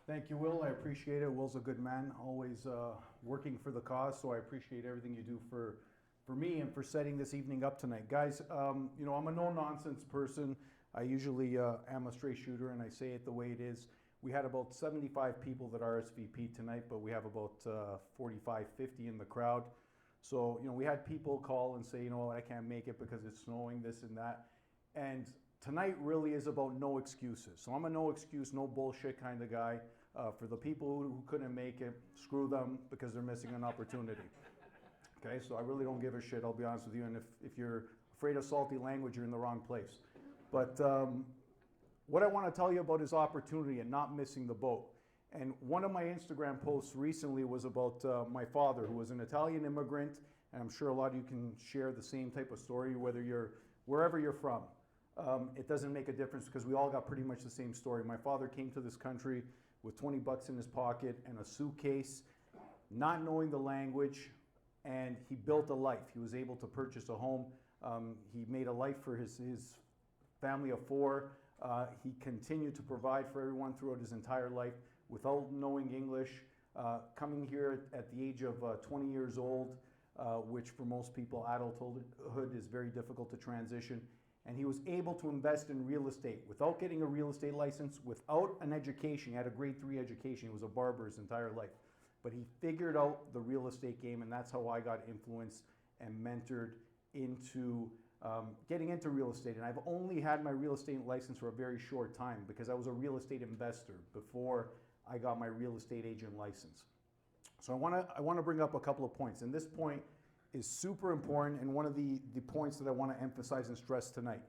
Thank you, Will. I appreciate it. Will's a good man, always working for the cause, so I appreciate everything you do for me and for setting this evening up tonight. Guys, I'm a no-nonsense person. I usually am a straight shooter, and I say it the way it is. We had about 75 people that RSVP tonight, but we have about 45, 50 in the crowd. So, we had people call and say, I can't make it because it's snowing, this and that. And tonight really is about no excuses. So I'm a no excuse, no bullshit kind of guy. For the people who couldn't make it, screw them because they're missing an opportunity. Okay, so I really don't give a shit, I'll be honest with you. And if you're afraid of salty language, you're in the wrong place. But what I want to tell you about is opportunity and not missing the boat. And one of my Instagram posts recently was about my father, who was an Italian immigrant. And I'm sure a lot of you can share the same type of story, wherever you're from. It doesn't make a difference because we all got pretty much the same story. My father came to this country with 20 bucks in his pocket and a suitcase, not knowing the language, and he built a life. He was able to purchase a home. He made a life for his family of four. He continued to provide for everyone throughout his entire life without knowing English, coming here at the age of 20 years old, which for most people, adulthood is very difficult to transition. And he was able to invest in real estate without getting a real estate license, without an education. He had a grade 3 education. He was a barber his entire life. But he figured out the real estate game, and that's how I got influenced and mentored into getting into real estate. And I've only had my real estate license for a very short time because I was a real estate investor before I got my real estate agent license. So I want to bring up a couple of points. And this point is super important and one of the points that I want to emphasize and stress tonight.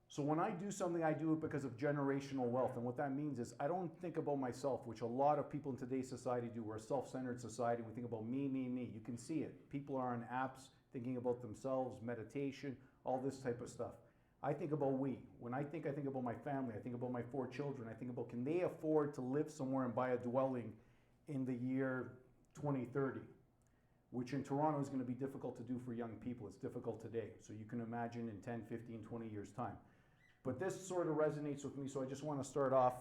So when I do something, I do it because of generational wealth. And what that means is I don't think about myself, which a lot of people in today's society do. We're a self-centered society. We think about me, me, me. You can see it. People are on apps thinking about themselves, meditation, all this type of stuff. I think about we. When I think about my family. I think about my 4 children. I think about, can they afford to live somewhere and buy a dwelling in the year 2030? Which in Toronto is going to be difficult to do for young people. It's difficult today. So you can imagine in 10, 15, 20 years' time. But this sort of resonates with me, so I just want to start off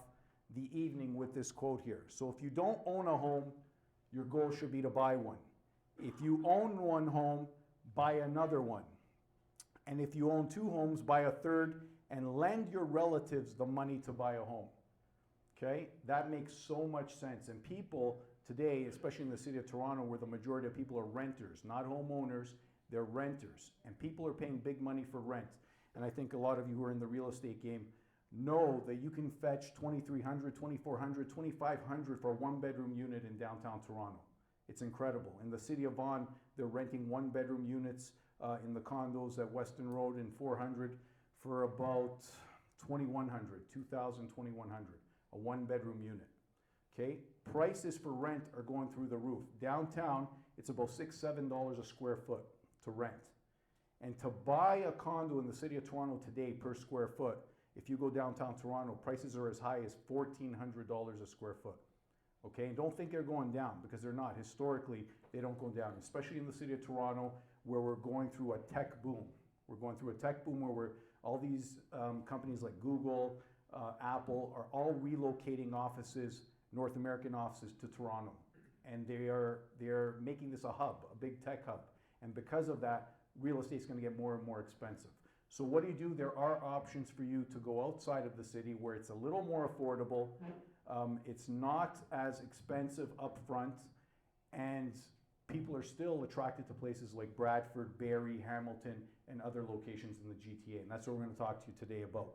the evening with this quote here. So if you don't own a home, your goal should be to buy one. If you own one home, buy another one. And if you own 2 homes, buy a third and lend your relatives the money to buy a home. Okay? That makes so much sense. And people today, especially in the city of Toronto, where the majority of people are renters, not homeowners, they're renters. And people are paying big money for rent. And I think a lot of you who are in the real estate game know that you can fetch $2,300, $2,400, $2,500 for a 1-bedroom unit in downtown Toronto. It's incredible. In the city of Vaughan, they're renting 1-bedroom units in the condos at Weston Road in 400 for about $2,100, $2,100, a 1-bedroom unit. Okay, prices for rent are going through the roof. Downtown, it's about $6, $7 a square foot to rent. And to buy a condo in the city of Toronto today per square foot, if you go downtown Toronto, prices are as high as $1,400 a square foot. Okay, and don't think they're going down because they're not. Historically, they don't go down, especially in the city of Toronto where we're going through a tech boom. We're going through a tech boom where all these companies like Google, Apple are all relocating offices, North American offices to Toronto. And they're making this a hub, a big tech hub. And because of that, real estate is going to get more and more expensive. So what do? There are options for you to go outside of the city where it's a little more affordable. It's not as expensive up front, and people are still attracted to places like Bradford, Barrie, Hamilton, and other locations in the GTA. And that's what we're going to talk to you today about.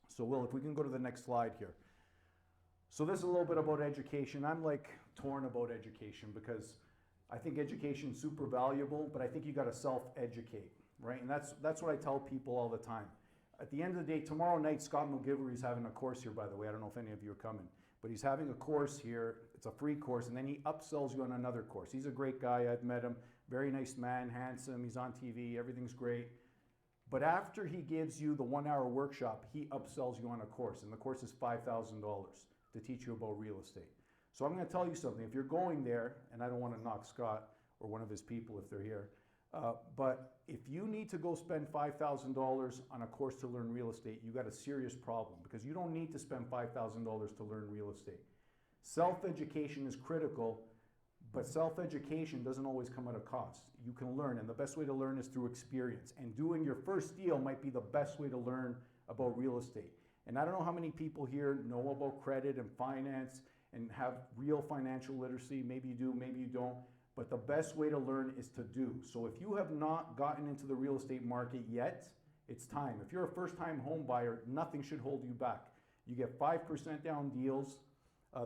So Will, if we can go to the next slide here. So this is a little bit about education. I'm like torn about education because I think education is super valuable, but I think you got to self-educate, right? And that's what I tell people all the time. At the end of the day, tomorrow night, Scott McGivery is having a course here, by the way. I don't know if any of you are coming, but he's having a course here. It's a free course, and then he upsells you on another course. He's a great guy. I've met him. Very nice man, handsome. He's on TV. Everything's great. But after he gives you the 1-hour workshop, he upsells you on a course, and the course is $5,000 to teach you about real estate. So I'm going to tell you something. If you're going there, and I don't want to knock Scott or one of his people if they're here, But if you need to go spend $5,000 on a course to learn real estate, you got a serious problem, because you don't need to spend $5,000 to learn real estate. Self-education is critical, but self-education doesn't always come at a cost. You can learn, and the best way to learn is through experience. And doing your first deal might be the best way to learn about real estate. And I don't know how many people here know about credit and finance and have real financial literacy. Maybe you do, maybe you don't. But the best way to learn is to do. So if you have not gotten into the real estate market yet, it's time. If you're a first-time home buyer, nothing should hold you back. You get 5% down deals.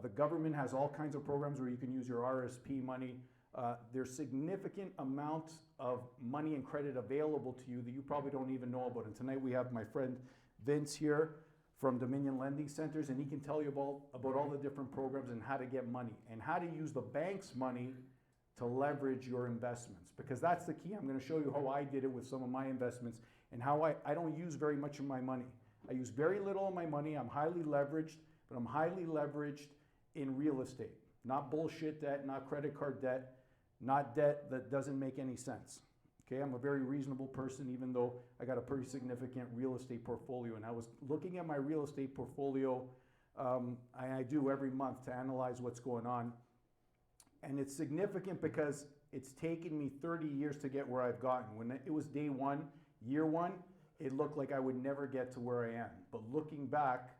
The government has all kinds of programs where you can use your RSP money. There's significant amounts of money and credit available to you that you probably don't even know about. And tonight we have my friend Vince here from Dominion Lending Centers, and he can tell you about all the different programs and how to get money and how to use the bank's money to leverage your investments, because that's the key. I'm going to show you how I did it with some of my investments and how I don't use very much of my money. I use very little of my money. I'm highly leveraged, but I'm highly leveraged in real estate. Not bullshit debt, not credit card debt, not debt that doesn't make any sense. Okay, I'm a very reasonable person, even though I got a pretty significant real estate portfolio. And I was looking at my real estate portfolio, I do every month to analyze what's going on. And it's significant because it's taken me 30 years to get where I've gotten. When it was day one, year one, it looked like I would never get to where I am. But looking back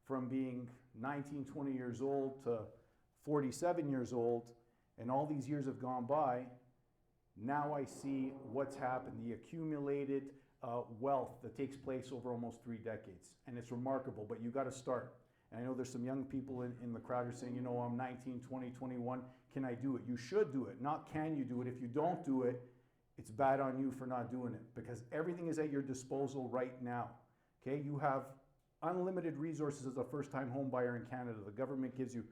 from being 19, 20 years old to 47 years old, and all these years have gone by, now I see what's happened, the accumulated wealth that takes place over almost 3 decades. And it's remarkable, but you got to start. And I know there's some young people in the crowd who are saying, you know, I'm 19, 20, 21, can I do it? You should do it, not can you do it. If you don't do it, it's bad on you for not doing it, because everything is at your disposal right now. Okay, you have unlimited resources as a first-time home buyer in Canada. The government gives you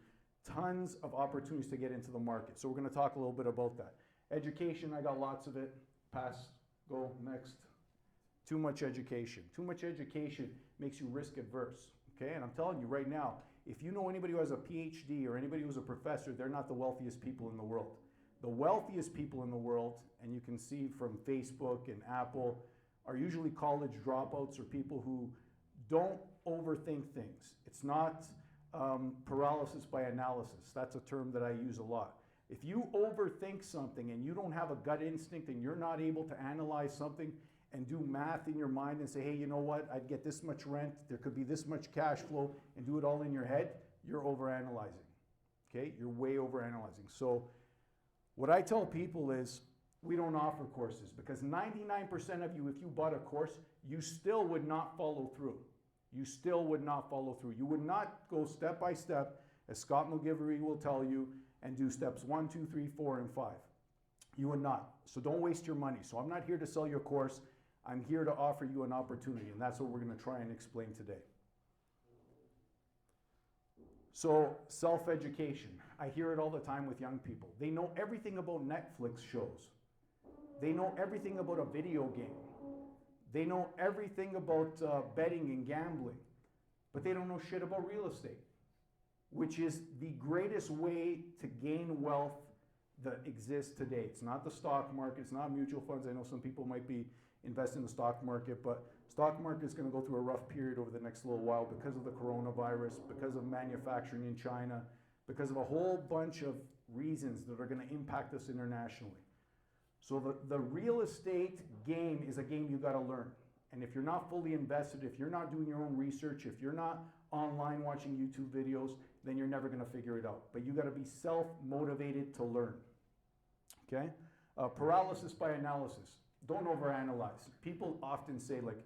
tons of opportunities to get into the market. So we're going to talk a little bit about that. Education, I got lots of it. Pass, go, next. Too much education. Too much education makes you risk adverse. Okay, and I'm telling you right now, if you know anybody who has a PhD or anybody who's a professor, they're not the wealthiest people in the world. The wealthiest people in the world, and you can see from Facebook and Apple, are usually college dropouts or people who don't overthink things. It's not paralysis by analysis. That's a term that I use a lot. If you overthink something and you don't have a gut instinct and you're not able to analyze something and do math in your mind and say, hey, you know what, I'd get this much rent, there could be this much cash flow, and do it all in your head, you're overanalyzing. Okay, you're way overanalyzing. So what I tell people is, we don't offer courses, because 99% of you, if you bought a course, you still would not follow through. You still would not follow through. You would not go step by step, as Scott McGivery will tell you, and do steps 1, 2, 3, 4, and 5. You would not. So don't waste your money. So I'm not here to sell your course. I'm here to offer you an opportunity, and that's what we're going to try and explain today. So self-education. I hear it all the time with young people. They know everything about Netflix shows. They know everything about a video game. They know everything about betting and gambling, but they don't know shit about real estate, which is the greatest way to gain wealth that exists today. It's not the stock market, it's not mutual funds. I know some people might be investing in the stock market, but stock market is going to go through a rough period over the next little while because of the coronavirus, because of manufacturing in China, because of a whole bunch of reasons that are going to impact us internationally. So the real estate game is a game you got to learn. And if you're not fully invested, if you're not doing your own research, if you're not online watching YouTube videos, then you're never going to figure it out. But you got to be self-motivated to learn. Okay? Paralysis by analysis. Don't overanalyze. People often say, like,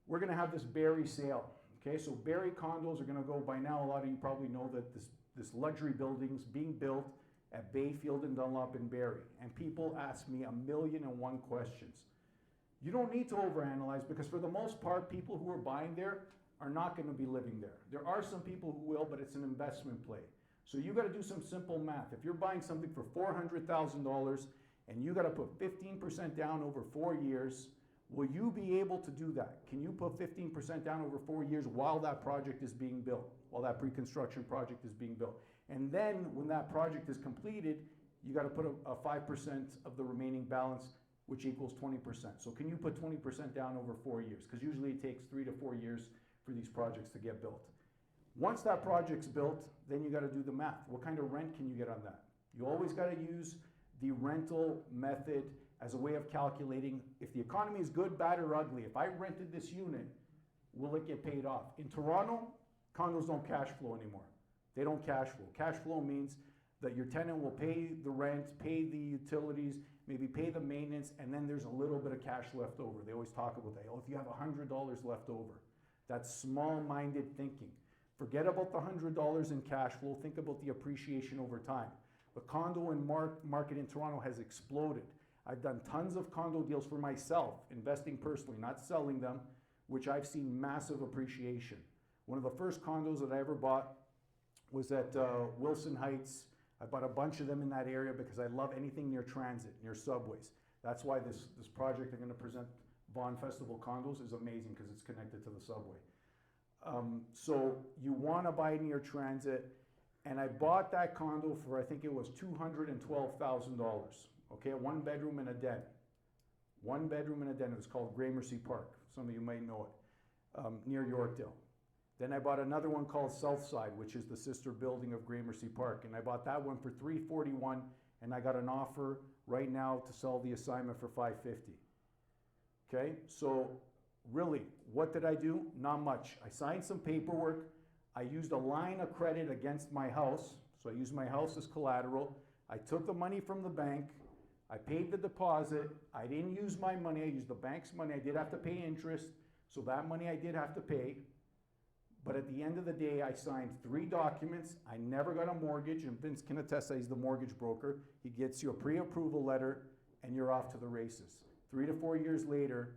we're going to have this Barrie sale. Okay, so Barrie condos are going to go, by now a lot of you probably know that this luxury building's being built at Bayfield and Dunlop in Barrie. And people ask me 1,000,001 questions. You don't need to overanalyze, because for the most part, people who are buying there are not going to be living there. There are some people who will, but it's an investment play. So you got to do some simple math. If you're buying something for $400,000 and you got to put 15% down over 4 years, will you be able to do that? Can you put 15% down over 4 years while that project is being built, while that pre-construction project is being built? And then when that project is completed, you got to put a 5% of the remaining balance which equals 20%. So can you put 20% down over 4 years? Because usually it takes 3 to 4 years for these projects to get built. Once that project's built, then you got to do the math. What kind of rent can you get on that? You always got to use the rental method as a way of calculating if the economy is good, bad, or ugly. If I rented this unit, will it get paid off? In Toronto, condos don't cash flow anymore. They don't cash flow. Cash flow means that your tenant will pay the rent, pay the utilities, maybe pay the maintenance, and then there's a little bit of cash left over. They always talk about that. Oh, if you have $100 left over. That's small-minded thinking. Forget about the $100 in cash flow. Think about the appreciation over time. The condo and market in Toronto has exploded. I've done tons of condo deals for myself, investing personally, not selling them, which I've seen massive appreciation. One of the first condos that I ever bought was at Wilson Heights. I bought a bunch of them in that area because I love anything near transit, near subways. That's why this project I'm going to present, Vaughan Festival Condos, is amazing because it's connected to the subway. So you want to buy near transit, and I bought that condo for, I think it was $212,000. Okay, 1 bedroom and a den. 1 bedroom and a den. It was called Gramercy Park. Some of you might know it, near Yorkdale. Then I bought another one called Southside, which is the sister building of Gramercy Park, and I bought that one for $341, and I got an offer right now to sell the assignment for $550. Okay, so really, what did I do? Not much. I signed some paperwork. I used a line of credit against my house, so I used my house as collateral. I took the money from the bank. I paid the deposit. I didn't use my money. I used the bank's money. I did have to pay interest, so that money I did have to pay. But at the end of the day, I signed 3 documents. I never got a mortgage, and Vince can attest that he's the mortgage broker. He gets you a pre-approval letter, and you're off to the races. 3 to 4 years later,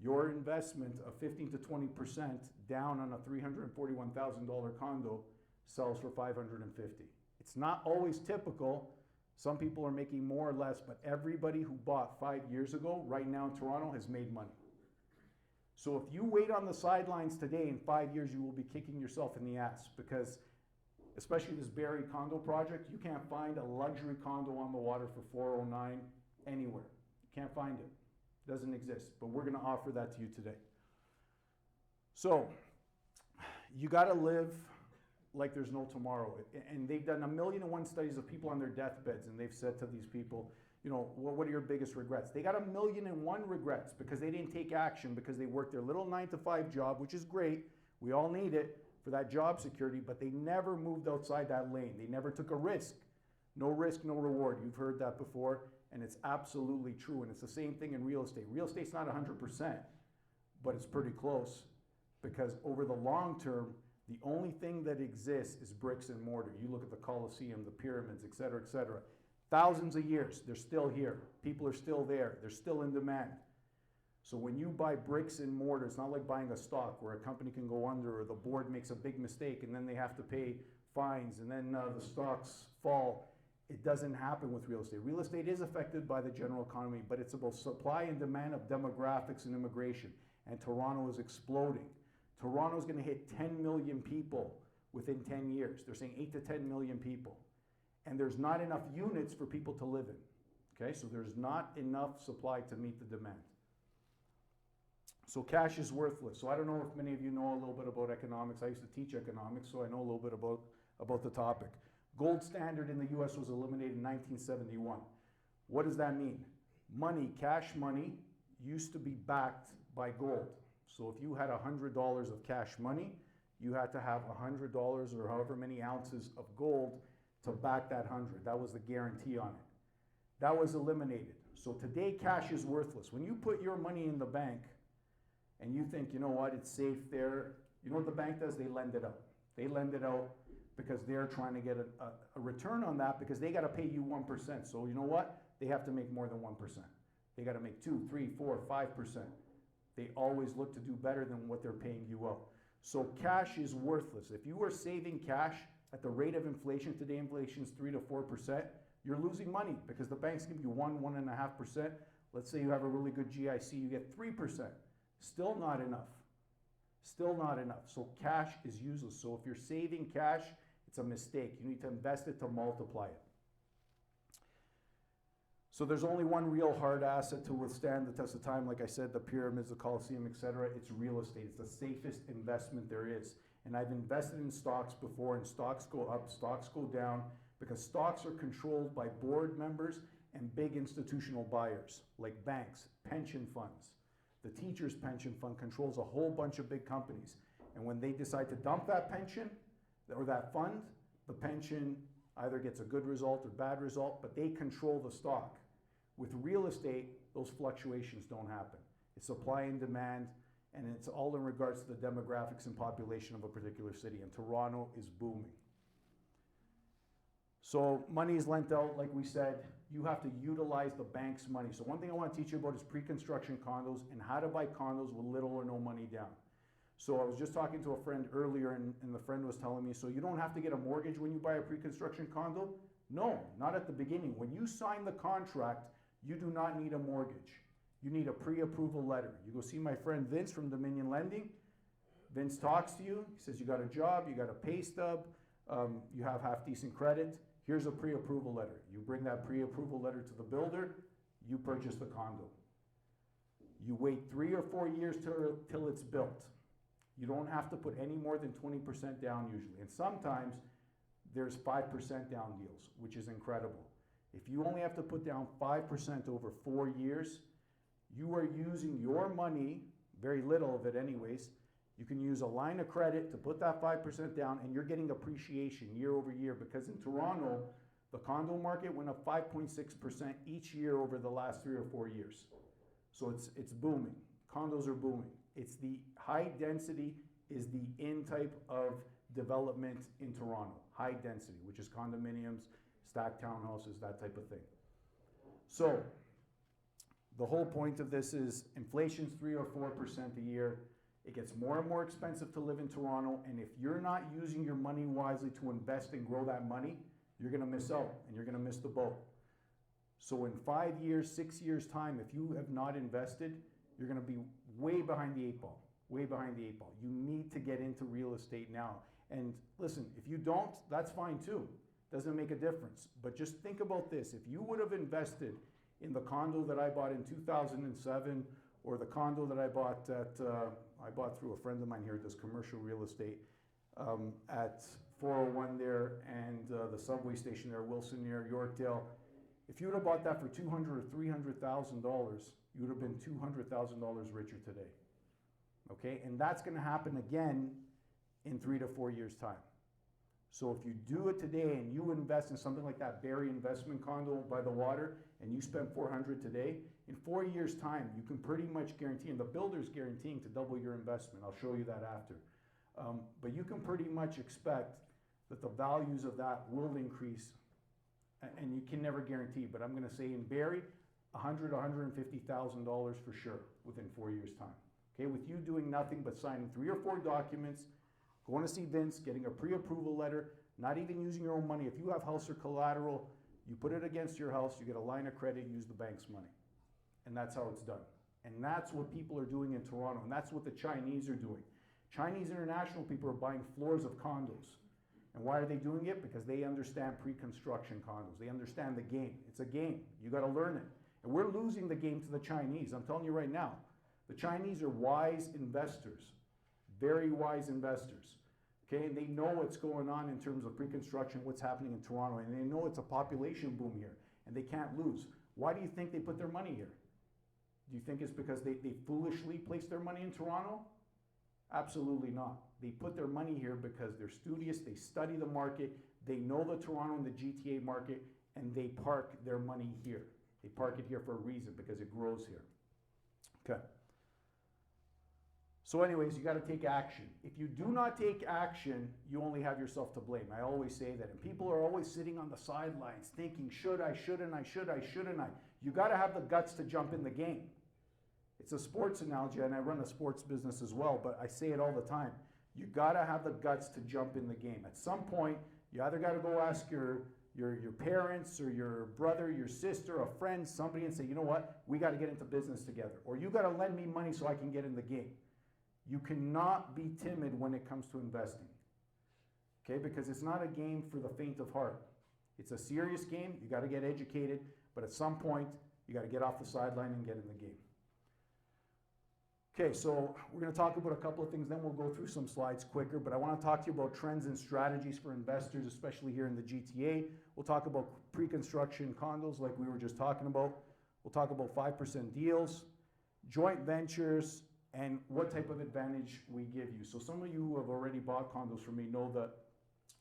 your investment of 15 to 20% down on a $341,000 condo sells for $550. It's not always typical. Some people are making more or less, but everybody who bought 5 years ago, right now in Toronto, has made money. So if you wait on the sidelines today, in 5 years, you will be kicking yourself in the ass because, especially this Barrie condo project, you can't find a luxury condo on the water for $409 anywhere. You can't find it. It doesn't exist, but we're going to offer that to you today. So you got to live like there's no tomorrow. And they've done 1,000,001 studies of people on their deathbeds, and they've said to these people, you know, what are your biggest regrets? They got 1,000,001 regrets because they didn't take action, because they worked their little 9-to-5 job, which is great. We all need it for that job security, but they never moved outside that lane. They never took a risk. No risk, no reward. You've heard that before, and it's absolutely true. And it's the same thing in real estate. Real estate's not 100%, but it's pretty close, because over the long term, the only thing that exists is bricks and mortar. You look at the Colosseum, the pyramids, et cetera, et cetera. Thousands of years, they're still here. People are still there. They're still in demand. So when you buy bricks and mortar, it's not like buying a stock where a company can go under or the board makes a big mistake and then they have to pay fines and then the stocks fall. It doesn't happen with real estate. Real estate is affected by the general economy, but it's about supply and demand of demographics and immigration. And Toronto is exploding. Toronto is going to hit 10 million people within 10 years. They're saying 8 to 10 million people. And there's not enough units for people to live in. Okay, so there's not enough supply to meet the demand. So cash is worthless. So I don't know if many of you know a little bit about economics. I used to teach economics, so I know a little bit about the topic. Gold standard in the US was eliminated in 1971. What does that mean? Money, cash money, used to be backed by gold. So if you had $100 of cash money, you had to have $100 or however many ounces of gold to back that 100. That was the guarantee on it. That was eliminated. So today cash is worthless. When you put your money in the bank and you think, you know what, it's safe there, you know what the bank does? They lend it out. They lend it out because they're trying to get a return on that, because they got to pay you 1%. So you know what? They have to make more than 1%. They got to make 2, 3, 4, 5%. They always look to do better than what they're paying you out. So cash is worthless. If you are saving cash at the rate of inflation, today inflation is 3 to 4%, you're losing money because the banks give you 1.5%. Let's say you have a really good GIC, you get 3%. Still not enough. Still not enough. So cash is useless. So if you're saving cash, it's a mistake. You need to invest it to multiply it. So there's only one real hard asset to withstand the test of time. Like I said, the pyramids, the Colosseum, etc. It's real estate. It's the safest investment there is. And I've invested in stocks before, and stocks go up, stocks go down, because stocks are controlled by board members and big institutional buyers, like banks, pension funds. The teacher's pension fund controls a whole bunch of big companies. And when they decide to dump that pension or that fund, the pension either gets a good result or bad result, but they control the stock. With real estate, those fluctuations don't happen. It's supply and demand, and it's all in regards to the demographics and population of a particular city, and Toronto is booming. So money is lent out, like we said. You have to utilize the bank's money. So one thing I want to teach you about is pre-construction condos and how to buy condos with little or no money down. So I was just talking to a friend earlier, and the friend was telling me, so you don't have to get a mortgage when you buy a pre-construction condo? No, not at the beginning. When you sign the contract, you do not need a mortgage. You need a pre-approval letter. You go see my friend Vince from Dominion Lending. Vince talks to you. He says you got a job, you got a pay stub, you have half-decent credit. Here's a pre-approval letter. You bring that pre-approval letter to the builder, you purchase the condo. You wait 3 or 4 years till it's built. You don't have to put any more than 20% down usually. And sometimes there's 5% down deals, which is incredible. If you only have to put down 5% over 4 years, you are using your money, very little of it anyways. You can use a line of credit to put that 5% down, and you're getting appreciation year over year, because in Toronto, the condo market went up 5.6% each year over the last 3 or 4 years. So it's booming. Condos are booming. It's the high density is the in type of development in Toronto. High density, which is condominiums, stacked townhouses, that type of thing. So the whole point of this is inflation's 3 or 4% a year. It gets more and more expensive to live in Toronto, and if you're not using your money wisely to invest and grow that money, you're gonna miss out, and you're gonna miss the boat. So in 5 years, 6 years time, if you have not invested, you're gonna be way behind the 8 ball, way behind the 8 ball. You need to get into real estate now. And listen, if you don't, that's fine too. Doesn't make a difference. But just think about this. If you would have invested in the condo that I bought in 2007, or the condo that I bought through a friend of mine here, does commercial real estate, at 401 there, and the subway station there, Wilson near Yorkdale. If you would have bought that for $200,000 or $300,000, you would have been $200,000 richer today. Okay, and that's going to happen again in 3 to 4 years' time. So if you do it today and you invest in something like that Barrie investment condo by the water, and you spend $400 today, in 4 years' time, you can pretty much guarantee, and the builder's guaranteeing to double your investment. I'll show you that after. But you can pretty much expect that the values of that will increase, and you can never guarantee, but I'm going to say in Barrie, $100,000, $150,000 for sure within 4 years' time. Okay, with you doing nothing but signing 3 or 4 documents, going to see Vince, getting a pre-approval letter, not even using your own money. If you have house or collateral, you put it against your house, you get a line of credit, use the bank's money. And that's how it's done. And that's what people are doing in Toronto, and that's what the Chinese are doing. Chinese international people are buying floors of condos. And why are they doing it? Because they understand pre-construction condos. They understand the game. It's a game. You got to learn it. And we're losing the game to the Chinese. I'm telling you right now. The Chinese are wise investors, very wise investors. Okay, and they know what's going on in terms of pre-construction, what's happening in Toronto, and they know it's a population boom here, and they can't lose. Why do you think they put their money here? Do you think it's because they foolishly placed their money in Toronto? Absolutely not. They put their money here because they're studious, they study the market, they know the Toronto and the GTA market, and they park their money here. They park it here for a reason, because it grows here. Okay. So anyways, you got to take action. If you do not take action, you only have yourself to blame. I always say that. And people are always sitting on the sidelines thinking, should I, shouldn't I, should I, shouldn't I? You got to have the guts to jump in the game. It's a sports analogy, and I run a sports business as well, but I say it all the time. You got to have the guts to jump in the game. At some point, you either got to go ask your parents or your brother, your sister, a friend, somebody, and say, you know what, we got to get into business together. Or you got to lend me money so I can get in the game. You cannot be timid when it comes to investing, okay? Because it's not a game for the faint of heart. It's a serious game. You got to get educated, but at some point, you got to get off the sideline and get in the game. Okay, so we're going to talk about a couple of things, then we'll go through some slides quicker, but I want to talk to you about trends and strategies for investors, especially here in the GTA. We'll talk about pre-construction condos like we were just talking about. We'll talk about 5% deals, joint ventures, and what type of advantage we give you. So some of you who have already bought condos from me know that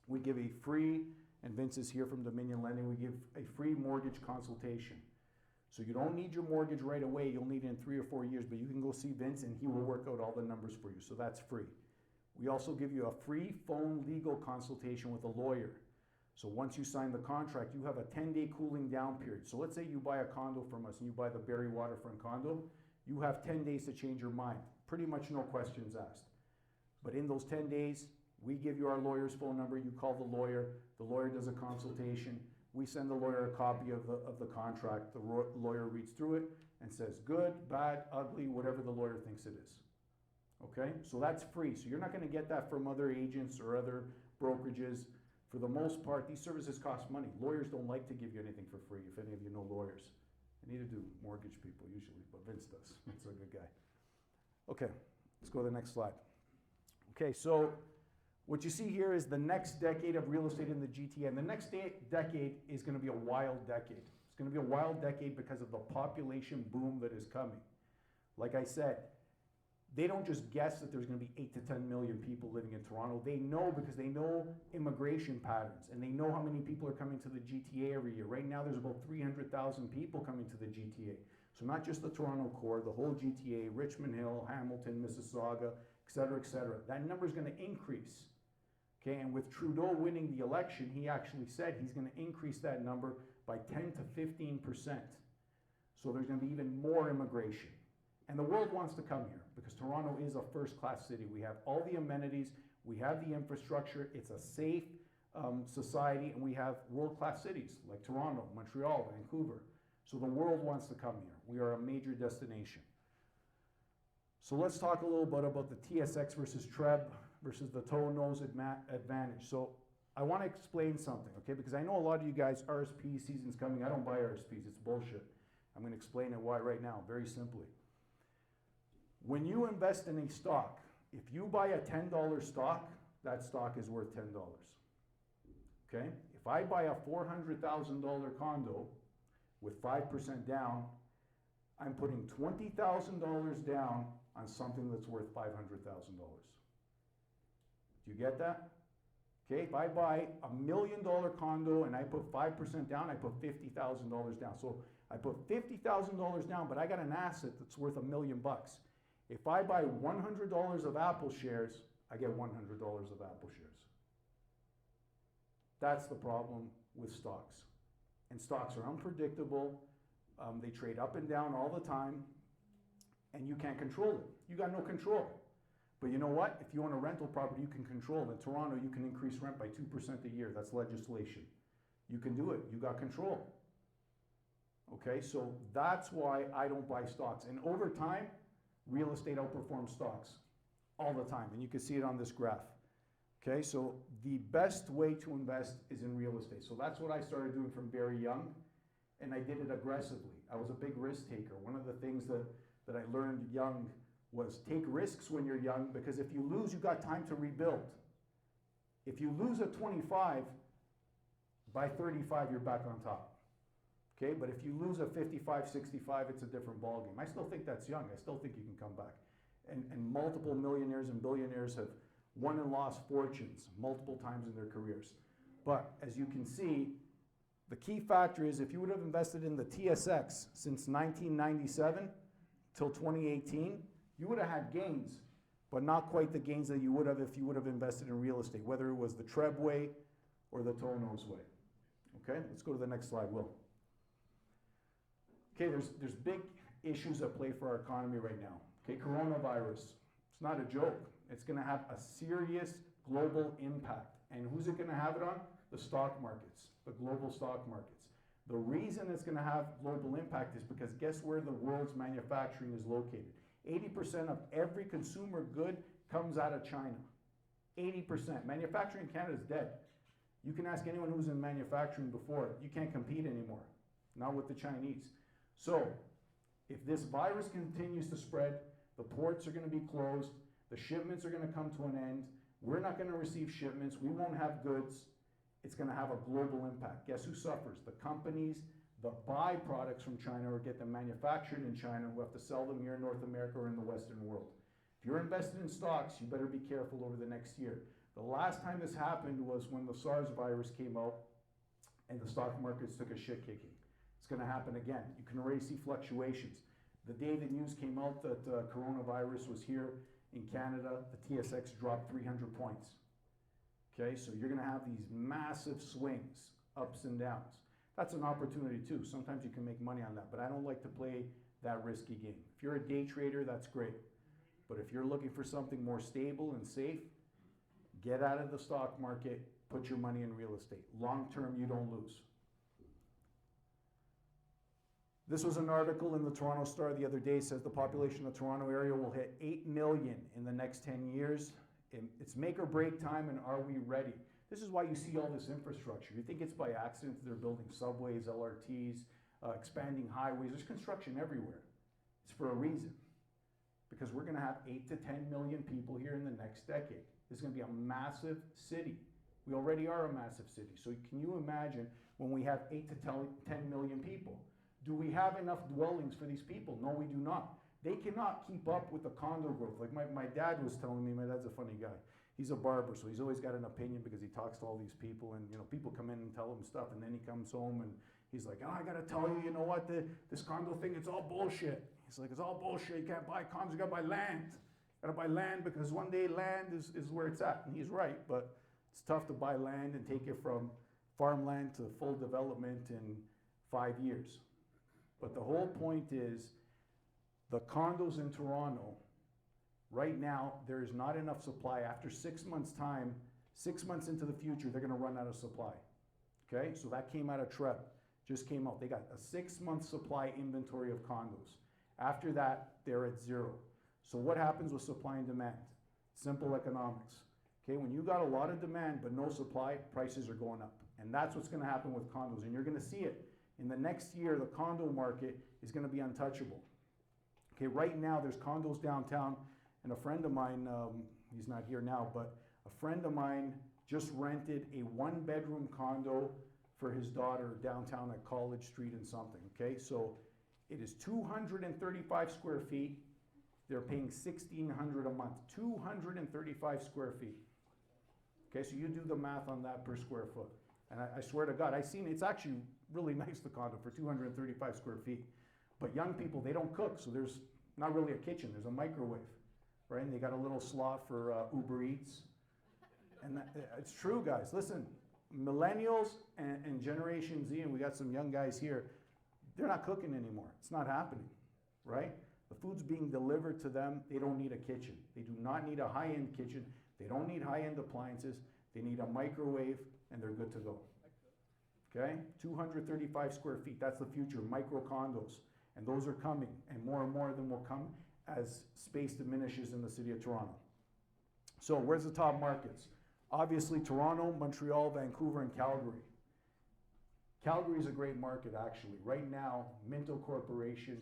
we give a free, and Vince is here from Dominion Lending, we give a free mortgage consultation. So you don't need your mortgage right away, you'll need it in 3 or 4 years, but you can go see Vince and he will work out all the numbers for you, so that's free. We also give you a free phone legal consultation with a lawyer. So once you sign the contract, you have a 10-day cooling down period. So let's say you buy a condo from us and you buy the Barrie Waterfront condo, you have 10 days to change your mind. Pretty much no questions asked. But in those 10 days, we give you our lawyer's phone number, you call the lawyer does a consultation, we send the lawyer a copy of the contract, the lawyer reads through it and says good, bad, ugly, whatever the lawyer thinks it is. Okay, so that's free. So you're not going to get that from other agents or other brokerages. For the most part, these services cost money. Lawyers don't like to give you anything for free, if any of you know lawyers. I need to do mortgage people usually, but Vince does. That's a good guy. Okay, let's go to the next slide. Okay, so what you see here is the next decade of real estate in the GTA. And the next decade is going to be a wild decade. It's going to be a wild decade because of the population boom that is coming. Like I said, they don't just guess that there's going to be 8 to 10 million people living in Toronto. They know because they know immigration patterns and they know how many people are coming to the GTA every year. Right now there's about 300,000 people coming to the GTA. So not just the Toronto core, the whole GTA, Richmond Hill, Hamilton, Mississauga, et cetera, et cetera. That number is going to increase. Okay, and with Trudeau winning the election, he actually said he's going to increase that number by 10 to 15%. So there's going to be even more immigration. And the world wants to come here because Toronto is a first-class city. We have all the amenities, we have the infrastructure, it's a safe society, and we have world-class cities like Toronto, Montreal, Vancouver. So the world wants to come here. We are a major destination. So let's talk a little bit about the TSX versus TREB versus the toe nose advantage. So I want to explain something, okay? Because I know a lot of you guys, RSP season's coming. I don't buy RSPs, it's bullshit. I'm going to explain it why right now, very simply. When you invest in a stock, if you buy a $10 stock, that stock is worth $10. Okay? If I buy a $400,000 condo with 5% down, I'm putting $20,000 down on something that's worth $500,000. Do you get that? Okay, if I buy $1 million condo and I put 5% down, I put $50,000 down. So I put $50,000 down, but I got an asset that's worth $1 million. If I buy $100 of Apple shares, I get $100 of Apple shares. That's the problem with stocks. And stocks are unpredictable. They trade up and down all the time, and you can't control it. You got no control. But you know what? If you own a rental property, you can control it. In Toronto, you can increase rent by 2% a year. That's legislation. You can do it. You got control. Okay, so that's why I don't buy stocks. And over time, real estate outperforms stocks all the time. And you can see it on this graph. Okay, so the best way to invest is in real estate. So that's what I started doing from very young, and I did it aggressively. I was a big risk taker. One of the things that I learned young was take risks when you're young, because if you lose, you got time to rebuild. If you lose at 25, by 35, you're back on top. Okay, but if you lose at 55, 65, it's a different ballgame. I still think that's young. I still think you can come back. And multiple millionaires and billionaires have won and lost fortunes multiple times in their careers. But as you can see, the key factor is if you would have invested in the TSX since 1997 till 2018, you would have had gains, but not quite the gains that you would have if you would have invested in real estate, whether it was the TREB way or the toe nose way. Okay, let's go to the next slide, Will. Okay, there's big issues at play for our economy right now. Okay, coronavirus, it's not a joke. It's going to have a serious global impact. And who's it going to have it on? The stock markets, the global stock markets. The reason it's going to have global impact is because guess where the world's manufacturing is located? 80% of every consumer good comes out of China. 80%. Manufacturing in Canada is dead. You can ask anyone who's in manufacturing before, you can't compete anymore, not with the Chinese. So, if this virus continues to spread, the ports are going to be closed, the shipments are going to come to an end, we're not going to receive shipments, we won't have goods, it's going to have a global impact. Guess who suffers? The companies that buy products from China or get them manufactured in China who have to sell them here in North America or in the Western world. If you're invested in stocks, you better be careful over the next year. The last time this happened was when the SARS virus came out and the stock markets took a shit kicking. It's going to happen again. You can already see fluctuations. The day the news came out that coronavirus was here in Canada, the TSX dropped 300 points. Okay, so you're going to have these massive swings, ups and downs. That's an opportunity too. Sometimes you can make money on that, but I don't like to play that risky game. If you're a day trader, that's great. But if you're looking for something more stable and safe, get out of the stock market, put your money in real estate. Long term, you don't lose. This was an article in the Toronto Star the other day, says the population of the Toronto area will hit 8 million in the next 10 years. It's make or break time, and are we ready? This is why you see all this infrastructure. You think it's by accident they're building subways, LRTs, expanding highways. There's construction everywhere. It's for a reason. Because we're going to have 8 to 10 million people here in the next decade. It's going to be a massive city. We already are a massive city. So can you imagine when we have 8 to 10 million people? Do we have enough dwellings for these people? No, we do not. They cannot keep up with the condo growth. Like my dad was telling me, my dad's a funny guy. He's a barber, so he's always got an opinion because he talks to all these people, and people come in and tell him stuff, and then he comes home and he's like, oh, I gotta tell you, you know what, this condo thing, it's all bullshit. He's like, it's all bullshit. You can't buy condos, you gotta buy land. You gotta buy land because one day land is where it's at. And he's right, but it's tough to buy land and take it from farmland to full development in 5 years. But the whole point is, the condos in Toronto, right now, there is not enough supply. After 6 months' time, 6 months into the future, they're gonna run out of supply. Okay, so that came out of TREP, just came out. They got a 6-month supply inventory of condos. After that, they're at zero. So what happens with supply and demand? Simple economics. Okay, when you got a lot of demand but no supply, prices are going up. And that's what's gonna happen with condos. And you're gonna see it. In the next year, the condo market is gonna be untouchable. Okay, right now there's condos downtown, and a friend of mine, he's not here now, but a friend of mine just rented a 1-bedroom condo for his daughter downtown at College Street and something, okay? So it is 235 square feet. They're paying $1,600 a month, 235 square feet. Okay, so you do the math on that per square foot. And I swear to God, I've seen it's actually really nice, the condo, for 235 square feet. But young people, they don't cook, so there's not really a kitchen, there's a microwave, right? And they got a little slot for Uber Eats. And it's true, guys. Listen, millennials and Generation Z, and we got some young guys here, they're not cooking anymore. It's not happening, right? The food's being delivered to them. They don't need a kitchen. They do not need a high-end kitchen. They don't need high-end appliances. They need a microwave, and they're good to go. Okay? 235 square feet. That's the future. Micro condos. And those are coming, and more of them will come as space diminishes in the city of Toronto. So where's the top markets? Obviously Toronto, Montreal, Vancouver, and Calgary. Calgary is a great market, actually. Right now, Minto Corporation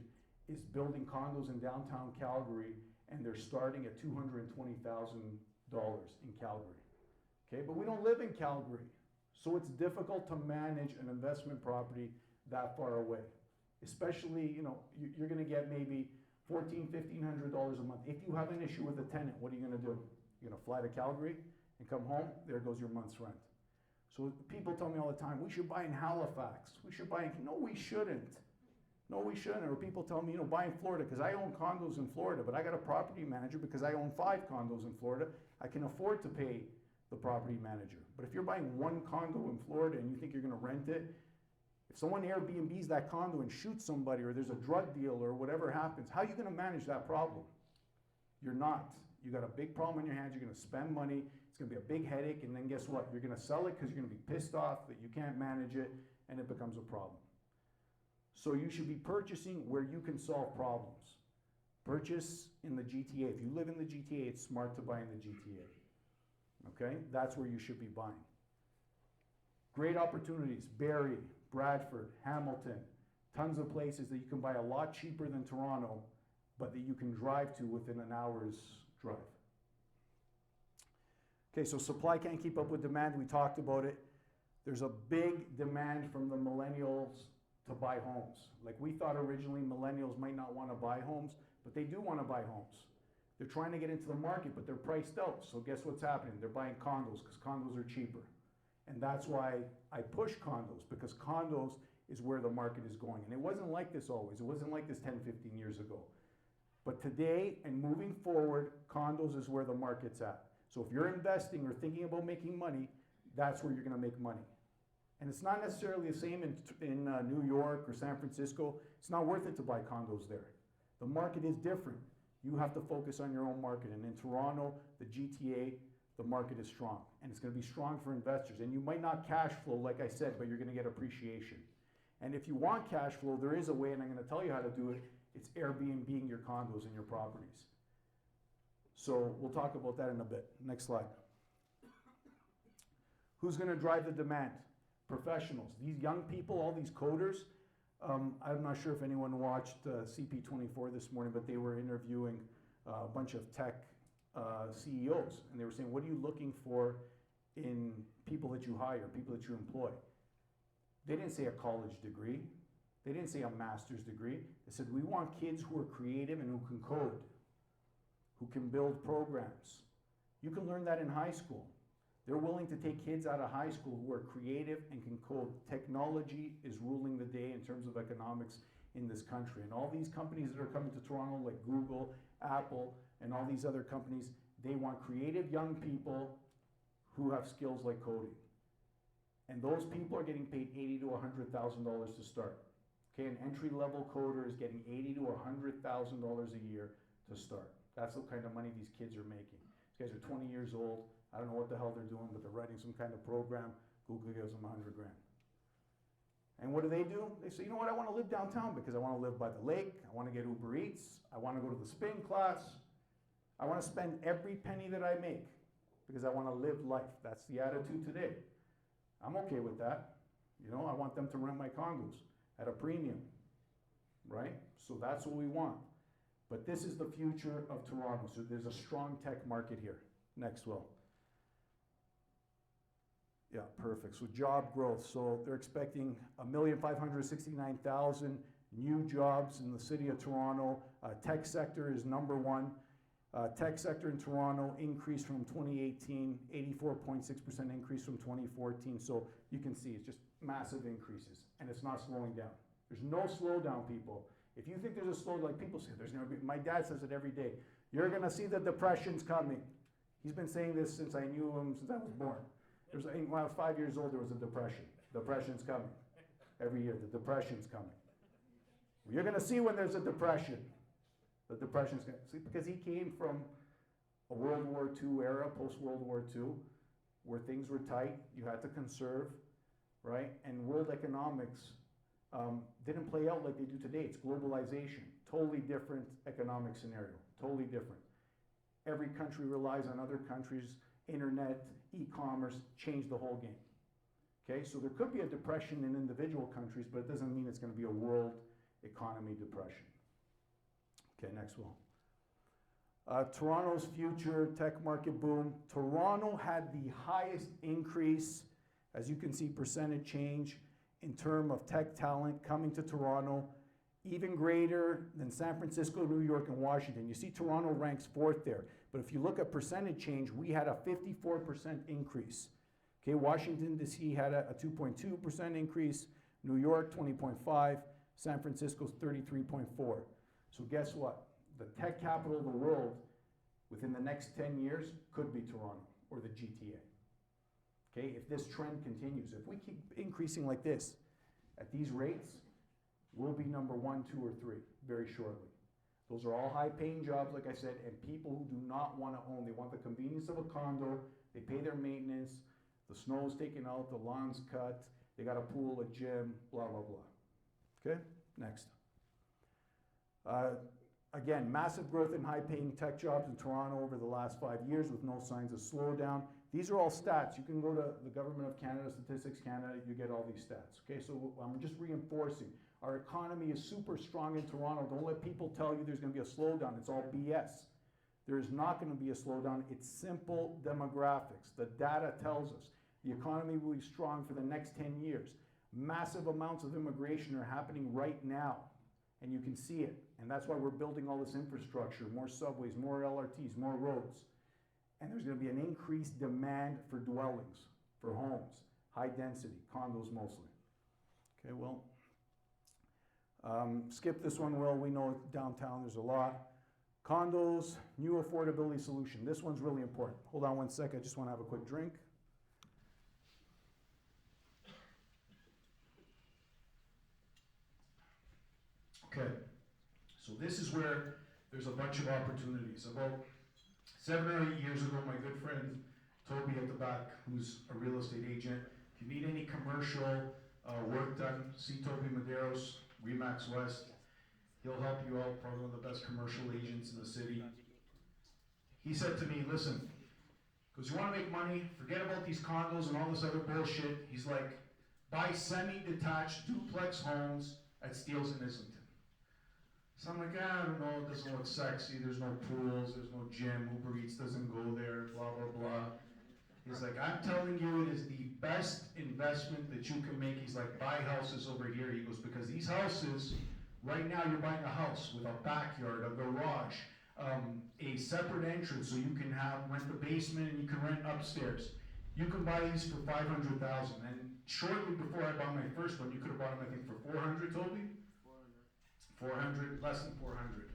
is building condos in downtown Calgary, and they're starting at $220,000 in Calgary. Okay, but we don't live in Calgary, so it's difficult to manage an investment property that far away. Especially, you're going to get maybe $1,400, $1,500 a month. If you have an issue with a tenant, what are you going to do? You're going to fly to Calgary and come home? There goes your month's rent. So people tell me all the time, we should buy in Halifax. We should buy in, no, we shouldn't. No, we shouldn't. Or people tell me, buy in Florida because I own condos in Florida, but I got a property manager because I own 5 condos in Florida. I can afford to pay the property manager. But if you're buying 1 condo in Florida and you think you're going to rent it, if someone Airbnbs that condo and shoots somebody, or there's a drug deal or whatever happens, how are you going to manage that problem? You're not. You got a big problem on your hands. You're going to spend money. It's going to be a big headache. And then guess what? You're going to sell it because you're going to be pissed off that you can't manage it, and it becomes a problem. So you should be purchasing where you can solve problems. Purchase in the GTA. If you live in the GTA, it's smart to buy in the GTA. Okay? That's where you should be buying. Great opportunities, Barrie, Bradford, Hamilton, tons of places that you can buy a lot cheaper than Toronto, but that you can drive to within an hour's drive. Okay, so supply can't keep up with demand, we talked about it. There's a big demand from the millennials to buy homes. Like we thought originally millennials might not want to buy homes, but they do want to buy homes. They're trying to get into the market, but they're priced out. So guess what's happening? They're buying condos because condos are cheaper. And that's why I push condos, because condos is where the market is going. And it wasn't like this always. It wasn't like this 10, 15 years ago. But today and moving forward, condos is where the market's at. So if you're investing or thinking about making money, that's where you're going to make money. And it's not necessarily the same in New York or San Francisco. It's not worth it to buy condos there. The market is different. You have to focus on your own market. And in Toronto, the GTA, the market is strong. And it's going to be strong for investors. And you might not cash flow, like I said, but you're going to get appreciation. And if you want cash flow, there is a way, and I'm going to tell you how to do it. It's Airbnb-ing your condos and your properties. So we'll talk about that in a bit. Next slide. Who's going to drive the demand? Professionals. These young people, all these coders. I'm not sure if anyone watched CP24 this morning, but they were interviewing a bunch of tech CEOs, and they were saying, what are you looking for in people that you hire, people that you employ? They didn't say a college degree. They didn't say a master's degree. They said, we want kids who are creative and who can code, who can build programs. You can learn that in high school. They're willing to take kids out of high school who are creative and can code. Technology is ruling the day in terms of economics in this country. And all these companies that are coming to Toronto, like Google, Apple, and all these other companies, they want creative young people who have skills like coding. And those people are getting paid $80,000 to $100,000 to start. Okay, an entry-level coder is getting $80,000 to $100,000 a year to start. That's the kind of money these kids are making. These guys are 20 years old. I don't know what the hell they're doing, but they're writing some kind of program. Google gives them $100,000. And what do? They say, you know what, I want to live downtown because I want to live by the lake. I want to get Uber Eats. I want to go to the spin class. I want to spend every penny that I make because I want to live life. That's the attitude today. I'm okay with that. You know, I want them to rent my condos at a premium, right? So that's what we want. But this is the future of Toronto. So there's a strong tech market here. Next, Will. Yeah, perfect. So job growth. So they're expecting 1,569,000 new jobs in the city of Toronto. Tech sector is #1. Tech sector in Toronto increased from 2018, 84.6% increase from 2014. So you can see it's just massive increases, and it's not slowing down. There's no slowdown, people. If you think there's a slowdown, like people say, there's going to be. My dad says it every day. You're going to see the depression's coming. He's been saying this since I knew him, since I was born. When I was 5 years old, there was a depression. Depression's coming. Every year, the depression's coming. You're going to see when there's a depression. The depression's going to see, because he came from a World War II era, post-World War II, where things were tight. You had to conserve, right? And world economics didn't play out like they do today. It's globalization. Totally different economic scenario. Totally different. Every country relies on other countries. Internet, e-commerce changed the whole game. Okay, so there could be a depression in individual countries, but it doesn't mean it's going to be a world economy depression. Okay, next one. Toronto's future tech market boom. Toronto had the highest increase, as you can see, percentage change in terms of tech talent coming to Toronto, even greater than San Francisco, New York, and Washington. You see Toronto ranks 4th there. But if you look at percentage change, we had a 54% increase. Okay, Washington DC had a 2.2% increase, New York 20.5, San Francisco's 33.4. So guess what? The tech capital of the world within the next 10 years could be Toronto or the GTA. Okay, if this trend continues, if we keep increasing like this at these rates, we'll be number 1, 2, or 3 very shortly. Those are all high-paying jobs, like I said, and people who do not want to own. They want the convenience of a condo. They pay their maintenance. The snow's taken out. The lawn's cut. They got a pool, a gym, blah, blah, blah. Okay, next. Again, massive growth in high-paying tech jobs in Toronto over the last 5 years with no signs of slowdown. These are all stats. You can go to the Government of Canada, Statistics Canada, you get all these stats. Okay, so I'm just reinforcing. Our economy is super strong in Toronto. Don't let people tell you there's going to be a slowdown. It's all BS. There is not going to be a slowdown. It's simple demographics. The data tells us the economy will be strong for the next 10 years. Massive amounts of immigration are happening right now, and you can see it. And that's why we're building all this infrastructure, more subways, more LRTs, more roads. And there's going to be an increased demand for dwellings, for homes, high density, condos mostly. Okay, well, skip this one, Will. We know downtown there's a lot. Condos, new affordability solution. This one's really important. Hold on one sec. I just want to have a quick drink. Okay, so this is where there's a bunch of opportunities. About 7 or 8 years ago, my good friend Toby at the back, who's a real estate agent, if you need any commercial work done, see Toby Medeiros, Remax West. He'll help you out, probably one of the best commercial agents in the city. He said to me, listen, because you want to make money, forget about these condos and all this other bullshit. He's like, buy semi-detached duplex homes at Steeles and Islington. So I'm like, I don't know, it doesn't look sexy, there's no pools, there's no gym, Uber Eats doesn't go there, blah, blah, blah. He's like, I'm telling you, it is the best investment that you can make. He's like, buy houses over here. He goes, because these houses, right now you're buying a house with a backyard, a garage, a separate entrance so you can rent the basement and you can rent upstairs. You can buy these for $500,000. And shortly before I bought my first one, you could have bought them, I think, for $400, Toby? 400, less than 400.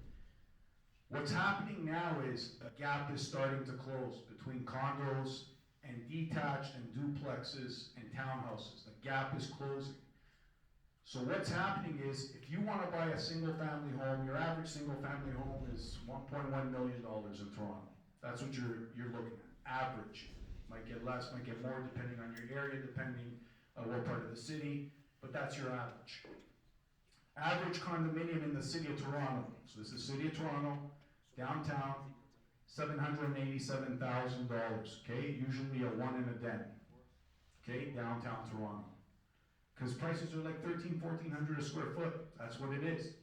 What's happening now is a gap is starting to close between condos and detached and duplexes and townhouses. The gap is closing. So what's happening is, if you want to buy a single family home, your average single family home is $1.1 million in Toronto. That's what you're looking at. Average. Might get less, might get more, depending on your area, depending on what part of the city, but that's your average. Average condominium in the city of Toronto, so this is city of Toronto, downtown, $787,000, okay? Usually a one and a den, okay? Downtown Toronto. Because prices are like $1,400 a square foot, that's what it is.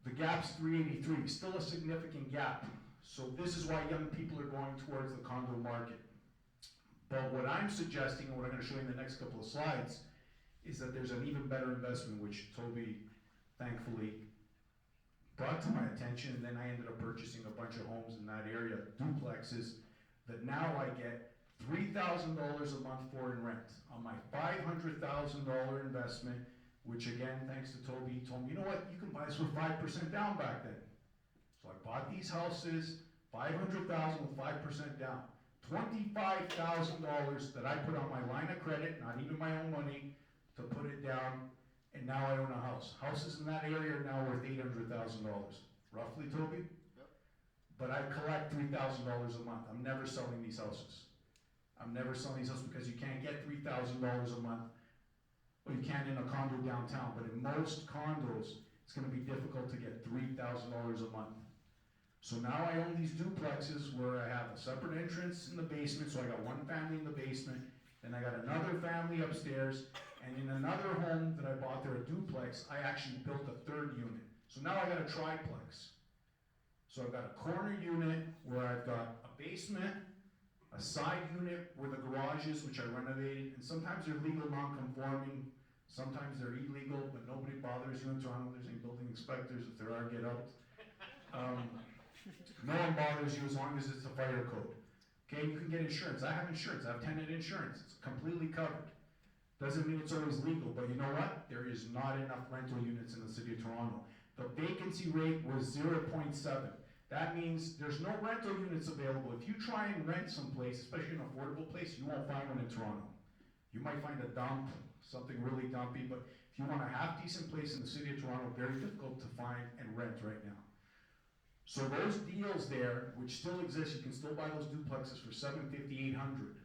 The gap's 383, still a significant gap. So this is why young people are going towards the condo market. But what I'm suggesting, and what I'm going to show you in the next couple of slides, is that there's an even better investment, which Toby thankfully brought to my attention, and then I ended up purchasing a bunch of homes in that area, duplexes, that now I get $3,000 a month for in rent on my $500,000 investment, which again, thanks to Toby, he told me, you know what, you can buy this for 5% down back then. So I bought these houses, $500,000 with 5% down. $25,000 that I put on my line of credit, not even my own money, to put it down, and now I own a house. Houses in that area are now worth $800,000, roughly, Toby? Yep. But I collect $3,000 a month. I'm never selling these houses. I'm never selling these houses because you can't get $3,000 a month. Well, you can in a condo downtown, but in most condos, it's going to be difficult to get $3,000 a month. So now I own these duplexes where I have a separate entrance in the basement, so I got one family in the basement, then I got another family upstairs, and in another home that I bought there, a duplex, I actually built a third unit. So now I got a triplex. So I've got a corner unit where I've got a basement, a side unit where the garage is, which I renovated, and sometimes they're legal non-conforming, sometimes they're illegal, but nobody bothers you in Toronto. There's any building inspectors. If there are, get out. No one bothers you as long as it's a fire code. Okay, you can get insurance. I have insurance. I have tenant insurance. It's completely covered. Doesn't mean it's always legal, but you know what? There is not enough rental units in the city of Toronto. The vacancy rate was 0.7. That means there's no rental units available. If you try and rent someplace, especially an affordable place, you won't find one in Toronto. You might find a dump, something really dumpy, but if you want a half-decent place in the city of Toronto, very difficult to find and rent right now. So those deals there, which still exist, you can still buy those duplexes for $750, $800,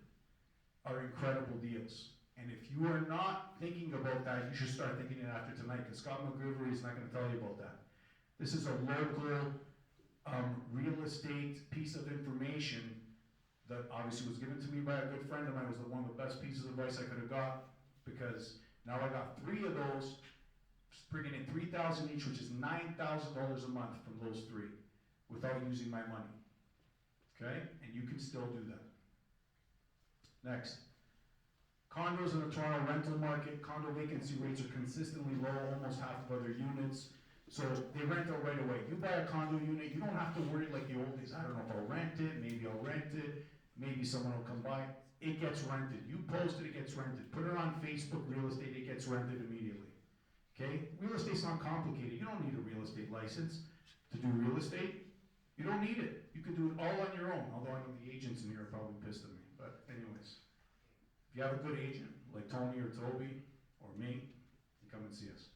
are incredible deals. And if you are not thinking about that, you should start thinking it after tonight, because Scott McGrivery is not going to tell you about that. This is a local real estate piece of information that obviously was given to me by a good friend of mine. Was one of the best pieces of advice I could have got, because now I got 3 of those, bringing in $3,000 each, which is $9,000 a month from those 3, without using my money. Okay, and you can still do that. Next, condos in the Toronto rental market. Condo vacancy rates are consistently low, almost half of other units. So they rent out right away. You buy a condo unit, you don't have to worry like the old days. I don't know if I'll rent it, maybe I'll rent it, maybe someone will come by. It gets rented. You post it, it gets rented. Put it on Facebook Real Estate, it gets rented immediately. Okay? Real estate's not complicated. You don't need a real estate license to do real estate. You don't need it. You can do it all on your own, although I know the agents in here are probably pissed at me. But anyways, if you have a good agent, like Tony or Toby or me, you come and see us.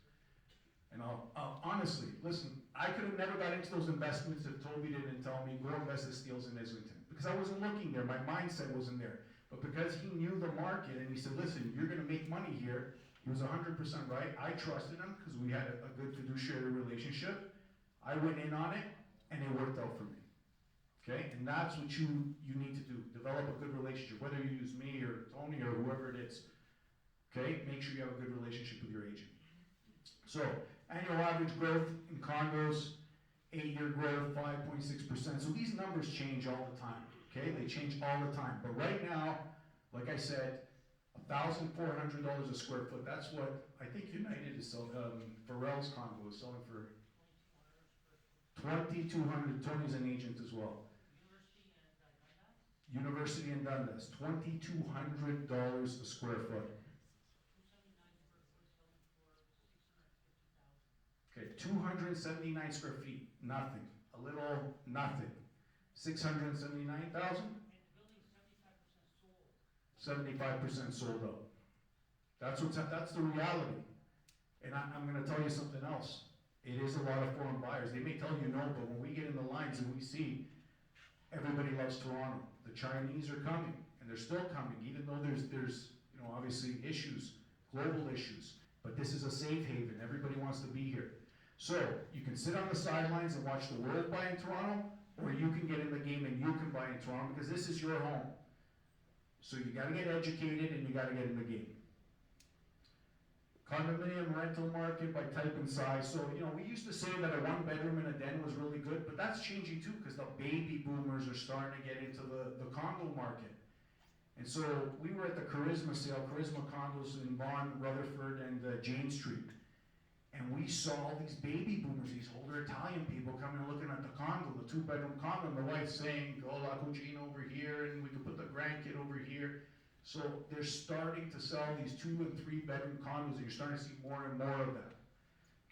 And I'll honestly, listen, I could have never got into those investments if Toby didn't tell me, go invest in Steels in Islington. Because I wasn't looking there, my mindset wasn't there. But because he knew the market and he said, listen, you're gonna make money here, he was 100% right. I trusted him because we had a good fiduciary relationship. I went in on it and it worked out for me. Okay, and that's what you need to do. Develop a good relationship, whether you use me or Tony or whoever it is. Okay, make sure you have a good relationship with your agent. So, annual average growth in condos, 8-year growth, 5.6%. So these numbers change all the time, okay? They change all the time. But right now, like I said, $1,400 a square foot. That's what I think United is selling, Farrell's condo is selling for $2,200. Tony's an agent as well. University and Dundas, $2,200 a square foot. Okay, 279 square feet, nothing. A little nothing. 679,000? 75% sold out. That's the reality. And I'm going to tell you something else. It is a lot of foreign buyers. They may tell you no, but when we get in the lines and we see everybody loves Toronto. The Chinese are coming, and they're still coming, even though there's obviously issues, global issues. But this is a safe haven. Everybody wants to be here. So you can sit on the sidelines and watch the world buy in Toronto, or you can get in the game and you can buy in Toronto because this is your home. So you got to get educated and you got to get in the game. Condominium rental market by type and size. So, we used to say that a 1-bedroom and a den was really good, but that's changing too because the baby boomers are starting to get into the condo market. And so we were at the Charisma sale, Charisma condos in Vaughan, Rutherford, and Jane Street. And we saw all these baby boomers, these older Italian people coming and looking at the condo, the 2-bedroom condo, and the wife saying, oh, la cucina over here, and we could put the grandkid over here. So they're starting to sell these 2- and 3-bedroom condos, and you're starting to see more and more of them.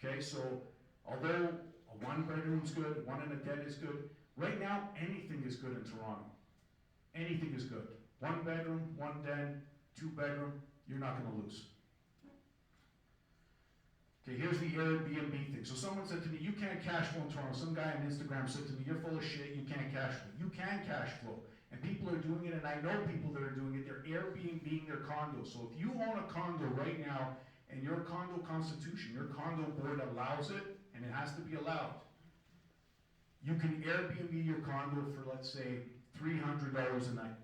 Okay, so although a 1-bedroom's good, 1 and a den is good, right now anything is good in Toronto. Anything is good. 1 bedroom, 1 den, 2-bedroom, you're not going to lose. Okay, here's the Airbnb thing. So someone said to me, you can't cash flow in Toronto. Some guy on Instagram said to me, you're full of shit, you can't cash flow. You can cash flow. And people are doing it, and I know people that are doing it. They're Airbnb-ing their condos. So if you own a condo right now, and your condo constitution, your condo board allows it, and it has to be allowed, you can Airbnb your condo for, let's say, $300 a night.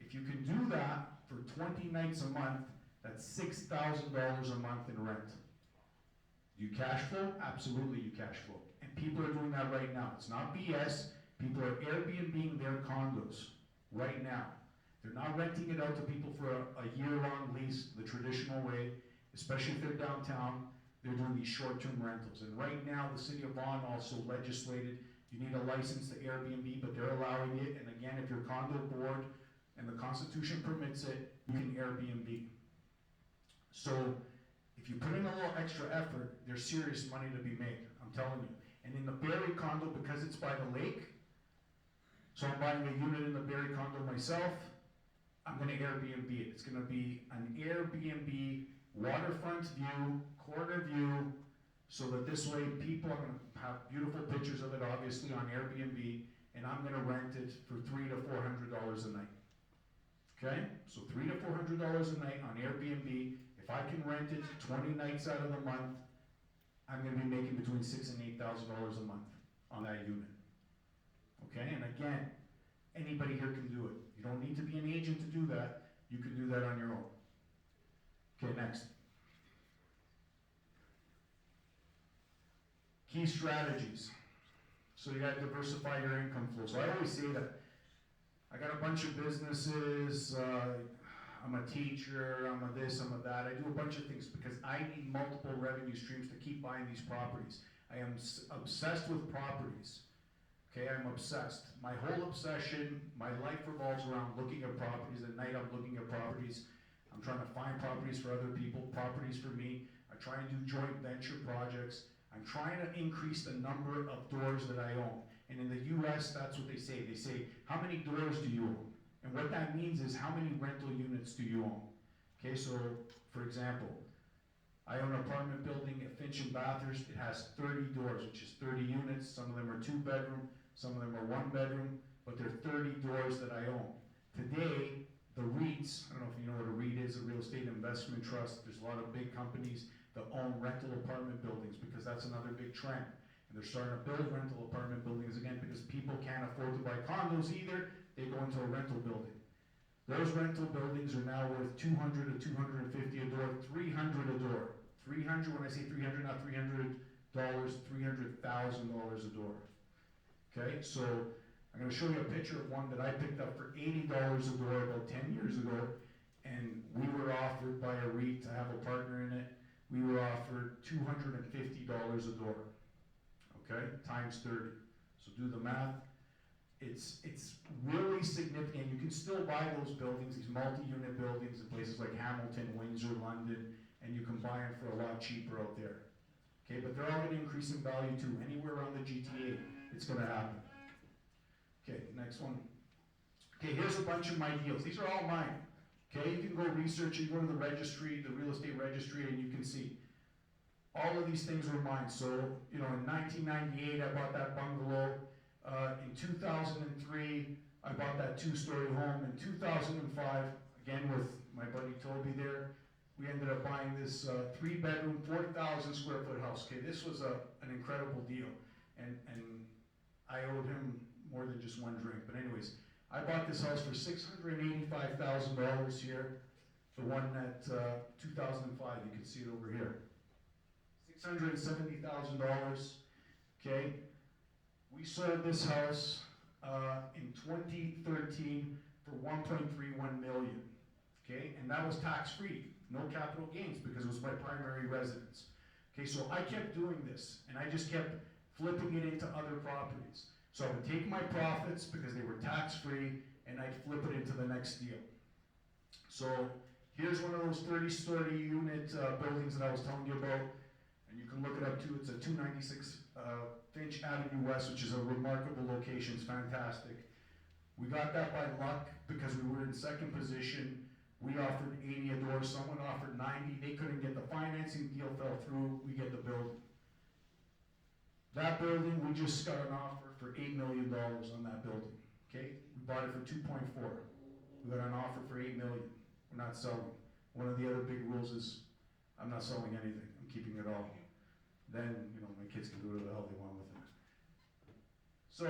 If you can do that for 20 nights a month, that's $6,000 a month in rent. You cash flow? Absolutely you cash flow. And people are doing that right now. It's not BS. People are Airbnb-ing their condos right now. They're not renting it out to people for a year-long lease the traditional way, especially if they're downtown. They're doing these short-term rentals. And right now, the city of Vaughan also legislated you need a license to Airbnb, but they're allowing it. And again, if your condo board and the Constitution permits it, you can Airbnb. So if you put in a little extra effort, there's serious money to be made, I'm telling you. And in the Barrie condo, because it's by the lake, so I'm buying a unit in the Barrie condo myself, I'm going to Airbnb it. It's going to be an Airbnb waterfront view, corner view, so that this way people are going to have beautiful pictures of it, obviously, on Airbnb, and I'm going to rent it for $300 to $400 a night. Okay? So $300 to $400 a night on Airbnb. If I can rent it 20 nights out of the month, I'm going to be making between $6,000 and $8,000 a month on that unit. Okay? And again, Anybody here can do it. You don't need to be an agent to do that. You can do that on your own. Okay, next. Key strategies. So you got to diversify your income flow. So I always say that I got a bunch of businesses, I'm a teacher, I'm a this, I'm a that. I do a bunch of things because I need multiple revenue streams to keep buying these properties. I am obsessed with properties. Okay, I'm obsessed. My whole obsession, my life revolves around looking at properties. At night I'm looking at properties. I'm trying to find properties for other people, properties for me. I try and do joint venture projects. I'm trying to increase the number of doors that I own. And in the US, that's what they say. They say, how many doors do you own? And what that means is, how many rental units do you own? Okay, so, for example, I own an apartment building at Finch and Bathurst. It has 30 doors, which is 30 units. Some of them are 2-bedroom, some of them are 1-bedroom, but they're 30 doors that I own. Today, the REITs, I don't know if you know what a REIT is, a real estate investment trust. There's a lot of big companies that own rental apartment buildings because that's another big trend. And they're starting to build rental apartment buildings again because people can't afford to buy condos either. They go into a rental building. Those rental buildings are now worth $200 to $250 a door, $300 a door. 300, when I say 300, not $300, $300,000 a door. Okay, so I'm going to show you a picture of one that I picked up for $80 a door about 10 years ago, and we were offered by a REIT to have a partner in it. We were offered $250 a door. Okay, times 30. So do the math. It's really significant. You can still buy those buildings, these multi-unit buildings in places like Hamilton, Windsor, London, and you can buy them for a lot cheaper out there. Okay, but they're all going to increase in value too. Anywhere around the GTA, it's going to happen. Okay, next one. Okay, here's a bunch of my deals. These are all mine. Okay, you can go research, you go to the registry, the real estate registry, and you can see all of these things were mine. So, you know, in 1998, I bought that bungalow. In 2003, I bought that 2-story home. In 2005, again with my buddy Toby there, we ended up buying this 3-bedroom, 4,000 square foot house. Okay, this was an incredible deal. And I owed him more than just one drink. But anyways, I bought this house for $685,000 here. The one at 2005, you can see it over here. $670,000, okay? We sold this house in 2013 for $1.31 million, okay? And that was tax-free, no capital gains, because it was my primary residence. Okay, so I kept doing this, and I just kept flipping it into other properties. So I would take my profits, because they were tax-free, and I'd flip it into the next deal. So here's one of those 30-story unit buildings that I was telling you about, and you can look it up too. It's a 296 Finch Avenue West, which is a remarkable location. It's fantastic. We got that by luck because we were in second position. We offered 80 a door. Someone offered 90. They couldn't get the financing. Deal fell through. We get the building. That building, we just got an offer for $8 million on that building. Okay, we bought it for 2.4. We got an offer for $8 million. We're not selling. One of the other big rules is I'm not selling anything. I'm keeping it all. Then, you know, my kids can do whatever the hell they want with it. So,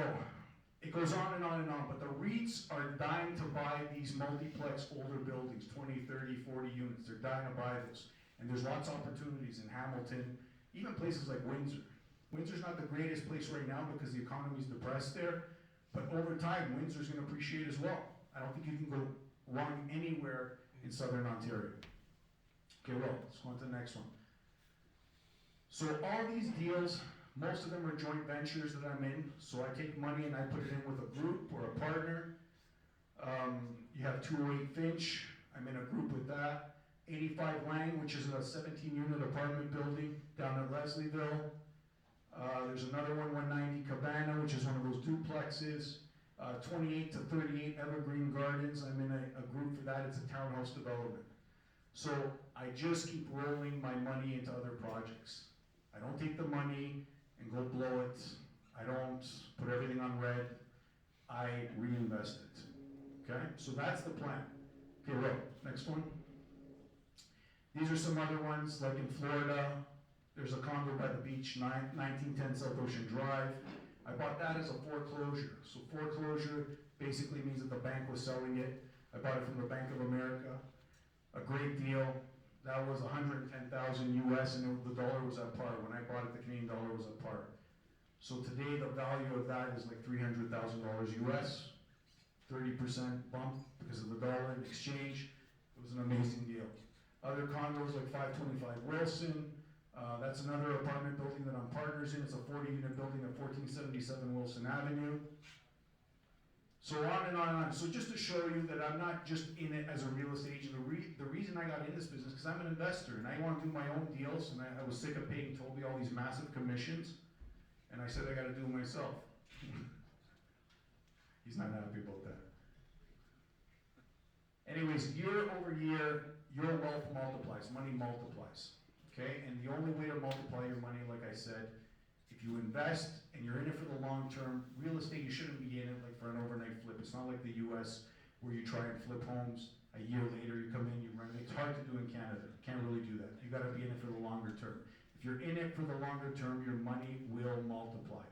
it goes on and on and on, but the REITs are dying to buy these multiplex older buildings, 20, 30, 40 units. They're dying to buy those. And there's lots of opportunities in Hamilton, even places like Windsor. Windsor's not the greatest place right now because the economy's depressed there, but over time, Windsor's going to appreciate as well. I don't think you can go wrong anywhere in Southern Ontario. Okay, well, let's go on to the next one. So all these deals, most of them are joint ventures that I'm in. So I take money and I put it in with a group or a partner. You have 208 Finch. I'm in a group with that. 85 Lang, which is a 17-unit apartment building down at Leslieville. There's another one, 190 Cabana, which is one of those duplexes. 28 to 38 Evergreen Gardens. I'm in a group for that. It's a townhouse development. So I just keep rolling my money into other projects. I don't take the money and go blow it. I don't put everything on red. I reinvest it. Okay? So that's the plan. Okay, well, next one. These are some other ones, like in Florida. There's a condo by the beach, 1910 South Ocean Drive. I bought that as a foreclosure. So foreclosure, Basically means that the bank was selling it. I bought it from the Bank of America. A great deal. That was 110,000 US, and the dollar was at par. When I bought it, the Canadian dollar was at par. So today, the value of that is like $300,000 US, 30% bump because of the dollar in exchange. It was an amazing deal. Other condos like 525 Wilson, that's another apartment building that I'm partners in. It's a 40-unit building at 1477 Wilson Avenue. So on and on and on. So just to show you that I'm not just in it as a real estate agent. The reason I got in this business, because I'm an investor and I want to do my own deals, and I was sick of paying Toby all these massive commissions, and I said I got to do it myself. He's not happy about that. Anyways, year over year, your wealth multiplies, money multiplies, okay? And the only way to multiply your money, like I said, if you invest and you're in it for the long term, real estate, you shouldn't be in it like for an overnight flip. It's not like the US where you try and flip homes. A year later, you come in, you rent it. It's hard to do in Canada. You can't really do that. You gotta be in it for the longer term. If you're in it for the longer term, your money will multiply.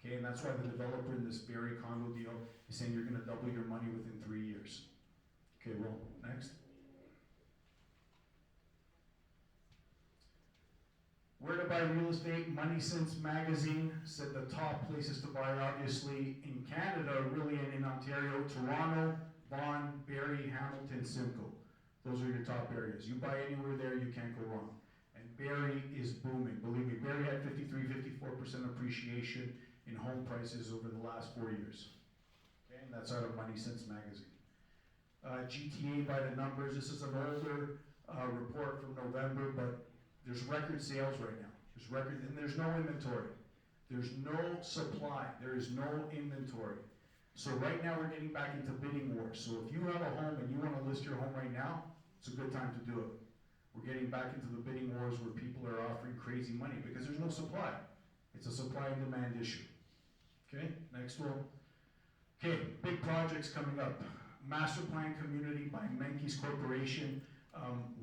Okay, and that's why the developer in this Barrie condo deal is saying you're gonna double your money within 3 years. Okay, roll, next. Where to buy real estate? Money Sense magazine said the top places to buy, obviously, in Canada, really, and in Ontario, Toronto, Vaughan, Barrie, Hamilton, Simcoe. Those are your top areas. You buy anywhere there, you can't go wrong. And Barrie is booming. Believe me, Barrie had 54% appreciation in home prices over the last 4 years. Okay, and that's out of Money Sense magazine. GTA by the numbers. This is an older report from November, but there's record sales right now. There's record, and there's no inventory. There's no supply. There is no inventory. So right now we're getting back into bidding wars. So if you have a home and you want to list your home right now, it's a good time to do it. We're getting back into the bidding wars where people are offering crazy money because there's no supply. It's a supply and demand issue. Okay, next one. Okay, big projects coming up. Master Plan Community by Menkes Corporation.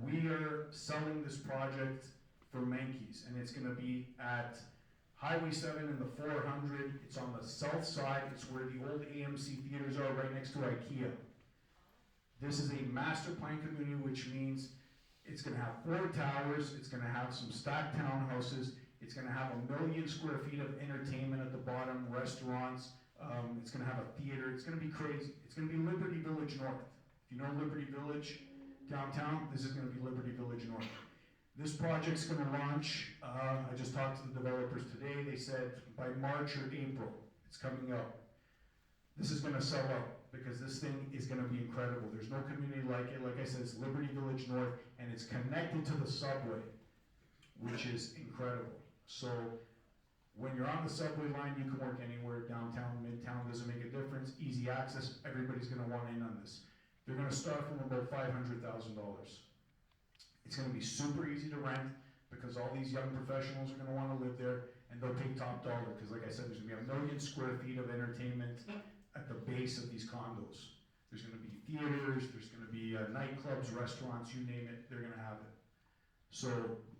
We are selling this project for Menkes, and it's going to be at Highway 7 and the 400. It's on the south side. It's where the old AMC theaters are, right next to IKEA. This is a master plan community, which means it's going to have 4 towers. It's going to have some stacked townhouses. It's going to have 1 million square feet of entertainment at the bottom, restaurants. It's going to have a theater. It's going to be crazy. It's going to be Liberty Village North. If you know Liberty Village downtown, this is going to be Liberty Village North. This project's going to launch. I just talked to the developers today. They said by March or April, it's coming out. This is going to sell out because this thing is going to be incredible. There's no community like it. Like I said, it's Liberty Village North, and it's connected to the subway, which is incredible. So when you're on the subway line, you can work anywhere, downtown, midtown, doesn't make a difference. Easy access, everybody's going to want in on this. They're going to start from about $500,000. It's going to be super easy to rent because all these young professionals are going to want to live there, and they'll pay top dollar because, like I said, there's going to be 1 million square feet of entertainment at the base of these condos. There's going to be theaters, there's going to be nightclubs, restaurants, you name it, they're going to have it. So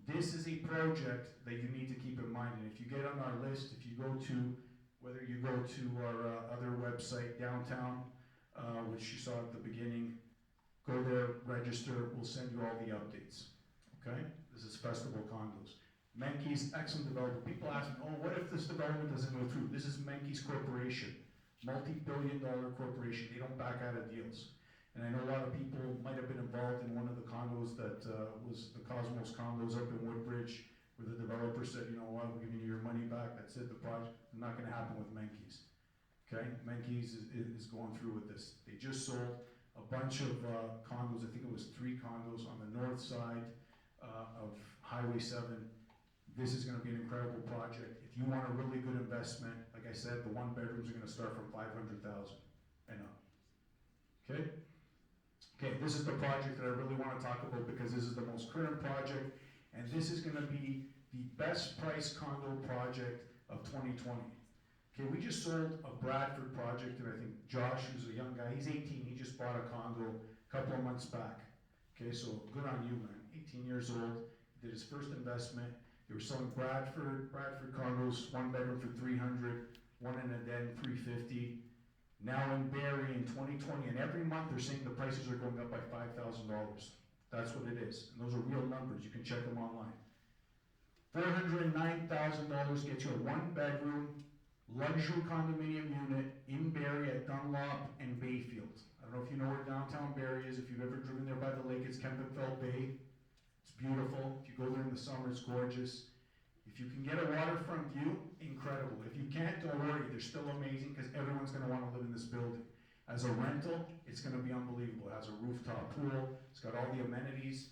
this is a project that you need to keep in mind, and if you get on our list, if you go to, whether you go to our other website, Downtown, which you saw at the beginning, go there, register, we'll send you all the updates, okay? This is Festival Condos. Menkes, excellent developer. People ask me, oh, what if this development doesn't go through? This is Menkes Corporation, multi-billion-dollar corporation. They don't back out of deals. And I know a lot of people might have been involved in one of the condos that was the Cosmos condos up in Woodbridge, where the developer said, you know what, we're giving you your money back, that's it, the project. Not gonna happen with Menkes, okay? Menkes is going through with this. They just sold a bunch of condos. I think it was 3 condos on the north side of Highway 7. This is going to be an incredible project. If you want a really good investment, like I said, the 1 bedrooms are going to start from $500,000 and up. Okay? Okay, this is the project that I really want to talk about because this is the most current project, and this is going to be the best price condo project of 2020. Okay, we just sold a Bradford project, and I think Josh, who's a young guy, he's 18, he just bought a condo a couple of months back. Okay, so good on you, man. 18 years old, did his first investment. They were selling Bradford condos, 1 bedroom for $300, 1 in a den, $350. Now in Barrie in 2020, and every month they're saying the prices are going up by $5,000. That's what it is. And those are real numbers. You can check them online. $409,000 gets you a one-bedroom luxury condominium unit in Barrie at Dunlop and Bayfield. I don't know if you know where downtown Barrie is. If you've ever driven there by the lake, it's Kempenfeld Bay. It's beautiful. If you go there in the summer, it's gorgeous. If you can get a waterfront view, incredible. If you can't, don't worry. They're still amazing because everyone's going to want to live in this building. As a rental, it's going to be unbelievable. It has a rooftop pool. It's got all the amenities.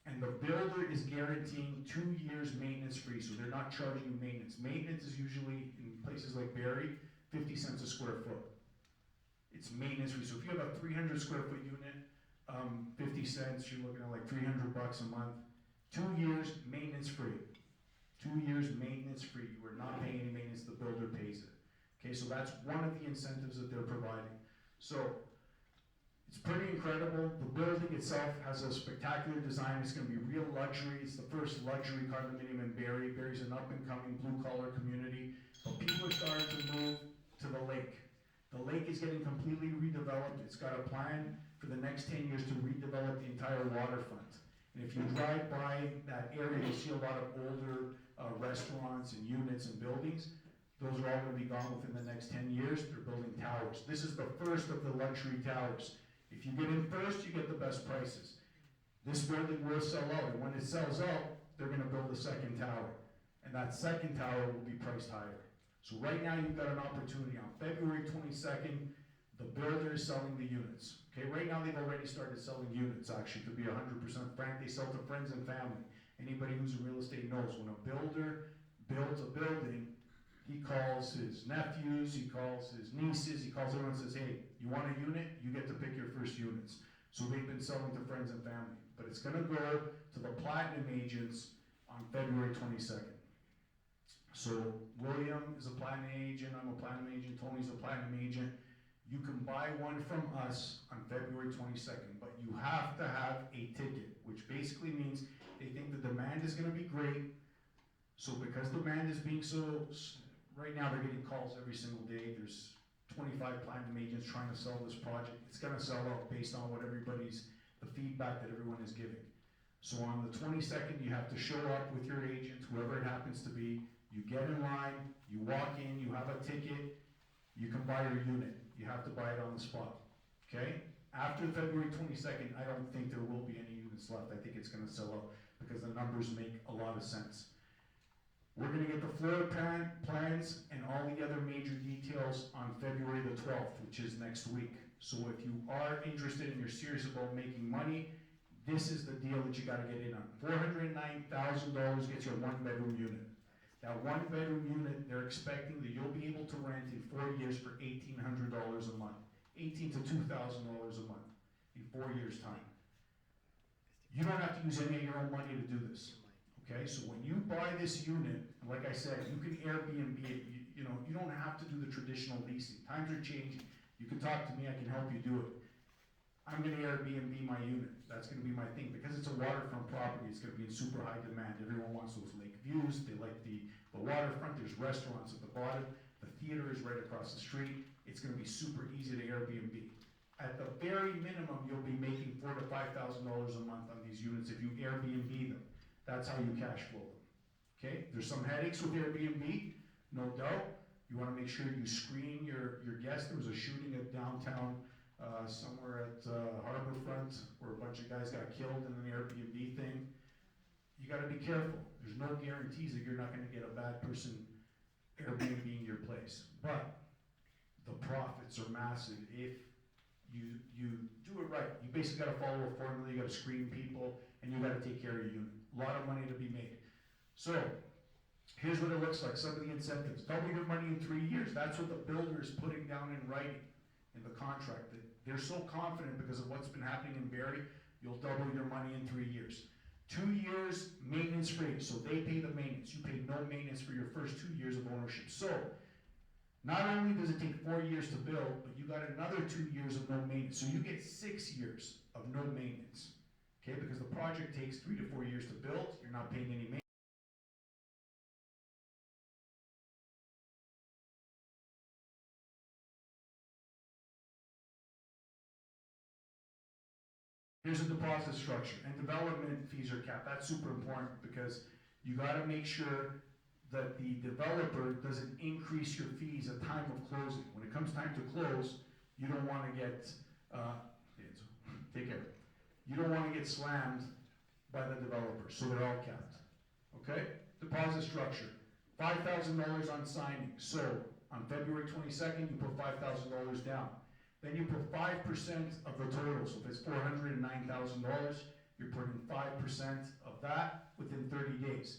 And the builder is guaranteeing 2 years maintenance free, so they're not charging you maintenance. Maintenance is usually, in places like Barrie, 50 cents a square foot. It's maintenance free. So if you have a 300 square foot unit, 50 cents, you're looking at like $300 a month. 2 years maintenance free. 2 years maintenance free. You are not paying any maintenance, the builder pays it. Okay, so that's one of the incentives that they're providing. So it's pretty incredible. The building itself has a spectacular design. It's going to be real luxury. It's the first luxury condominium in Barrie. Barrie's an up-and-coming blue-collar community. But people are starting to move to the lake. The lake is getting completely redeveloped. It's got a plan for the next 10 years to redevelop the entire waterfront. And if you drive by that area, you see a lot of older restaurants and units and buildings. Those are all going to be gone within the next 10 years. They're building towers. This is the first of the luxury towers. If you get in first, you get the best prices. This building will sell out, and when it sells out, they're going to build a second tower. And that second tower will be priced higher. So right now you've got an opportunity. On February 22nd, the builder is selling the units. Okay, right now they've already started selling units, actually, to be 100% frank. They sell to friends and family. Anybody who's in real estate knows when a builder builds a building, he calls his nephews, he calls his nieces, he calls everyone and says, hey, you want a unit? You get to pick your first units. So they've been selling to friends and family. But it's going to go to the platinum agents on February 22nd. So William is a platinum agent, I'm a platinum agent, Tony's a platinum agent. You can buy one from us on February 22nd, but you have to have a ticket, which basically means they think the demand is going to be great. So because demand is being so, right now they're getting calls every single day. There's 25 platinum agents trying to sell this project. It's going to sell out based on what the feedback that everyone is giving. So on the 22nd, you have to show up with your agent, whoever it happens to be. You get in line, you walk in, you have a ticket, you can buy your unit. You have to buy it on the spot, okay? After February 22nd, I don't think there will be any units left. I think it's going to sell out because the numbers make a lot of sense. We're going to get the floor plans and all the other major details on February the 12th, which is next week. So if you are interested and you're serious about making money, this is the deal that you got to get in on. $409,000 gets you a one-bedroom unit. That one-bedroom unit, they're expecting that you'll be able to rent in 4 years for $1,800 a month. $1,800 to $2,000 a month in 4 years' time. You don't have to use any of your own money to do this. Okay, so when you buy this unit, like I said, you can Airbnb it. You don't have to do the traditional leasing. Times are changing. You can talk to me, I can help you do it. I'm going to Airbnb my unit. That's going to be my thing. Because it's a waterfront property, it's going to be in super high demand. Everyone wants those lake views. They like the waterfront. There's restaurants at the bottom. The theater is right across the street. It's going to be super easy to Airbnb. At the very minimum, you'll be making $4,000 to $5,000 a month on these units if you Airbnb them. That's how you cash flow them. Okay? There's some headaches with Airbnb, no doubt. You want to make sure you screen your guests. There was a shooting at downtown somewhere at Harborfront where a bunch of guys got killed in an Airbnb thing. You got to be careful. There's no guarantees that you're not going to get a bad person Airbnb-ing your place. But the profits are massive if you do it right. You basically got to follow a formula. You got to screen people, and you got to take care of your unit. A lot of money to be made. So here's what it looks like. Some of the incentives. Double your money in 3 years. That's what the builder is putting down in writing in the contract. They're so confident because of what's been happening in Barrie, you'll double your money in 3 years. 2 years maintenance free, so they pay the maintenance. You pay no maintenance for your first 2 years of ownership. So not only does it take 4 years to build, but you got another 2 years of no maintenance. So you get 6 years of no maintenance. Okay, because the project takes 3 to 4 years to build, you're not paying any maintenance. Here's a deposit structure, and development fees are capped. That's super important because you gotta make sure that the developer doesn't increase your fees at time of closing. When it comes time to close, you don't wanna get, take care. You don't wanna get slammed by the developer, so they're all capped, okay? Deposit structure, $5,000 on signing. So, on February 22nd, you put $5,000 down. Then you put 5% of the total, so if it's $409,000, you're putting 5% of that within 30 days.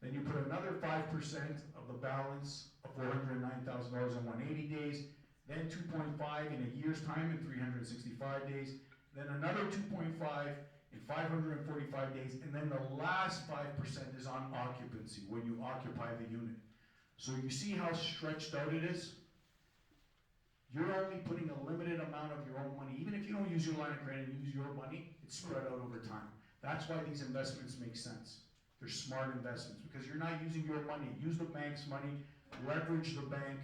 Then you put another 5% of the balance of $409,000 in 180 days, then 2.5 in a year's time in 365 days, then another 2.5 in 545 days, and then the last 5% is on occupancy, when you occupy the unit. So you see how stretched out it is? You're only putting a limited amount of your own money. Even if you don't use your line of credit and use your money, it's spread out over time. That's why these investments make sense. They're smart investments, because you're not using your money. Use the bank's money, leverage the bank,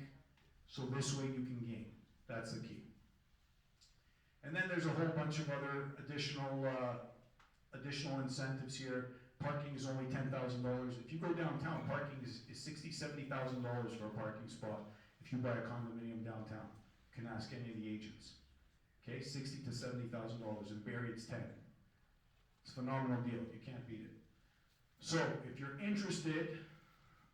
so this way you can gain. That's the key. And then there's a whole bunch of other additional incentives here. Parking is only $10,000. If you go downtown, parking is $60,000, $70,000 for a parking spot if you buy a condominium downtown. You can ask any of the agents. Okay, $60,000 to $70,000. In Barrie, it's 10. It's a phenomenal deal. You can't beat it. So, if you're interested,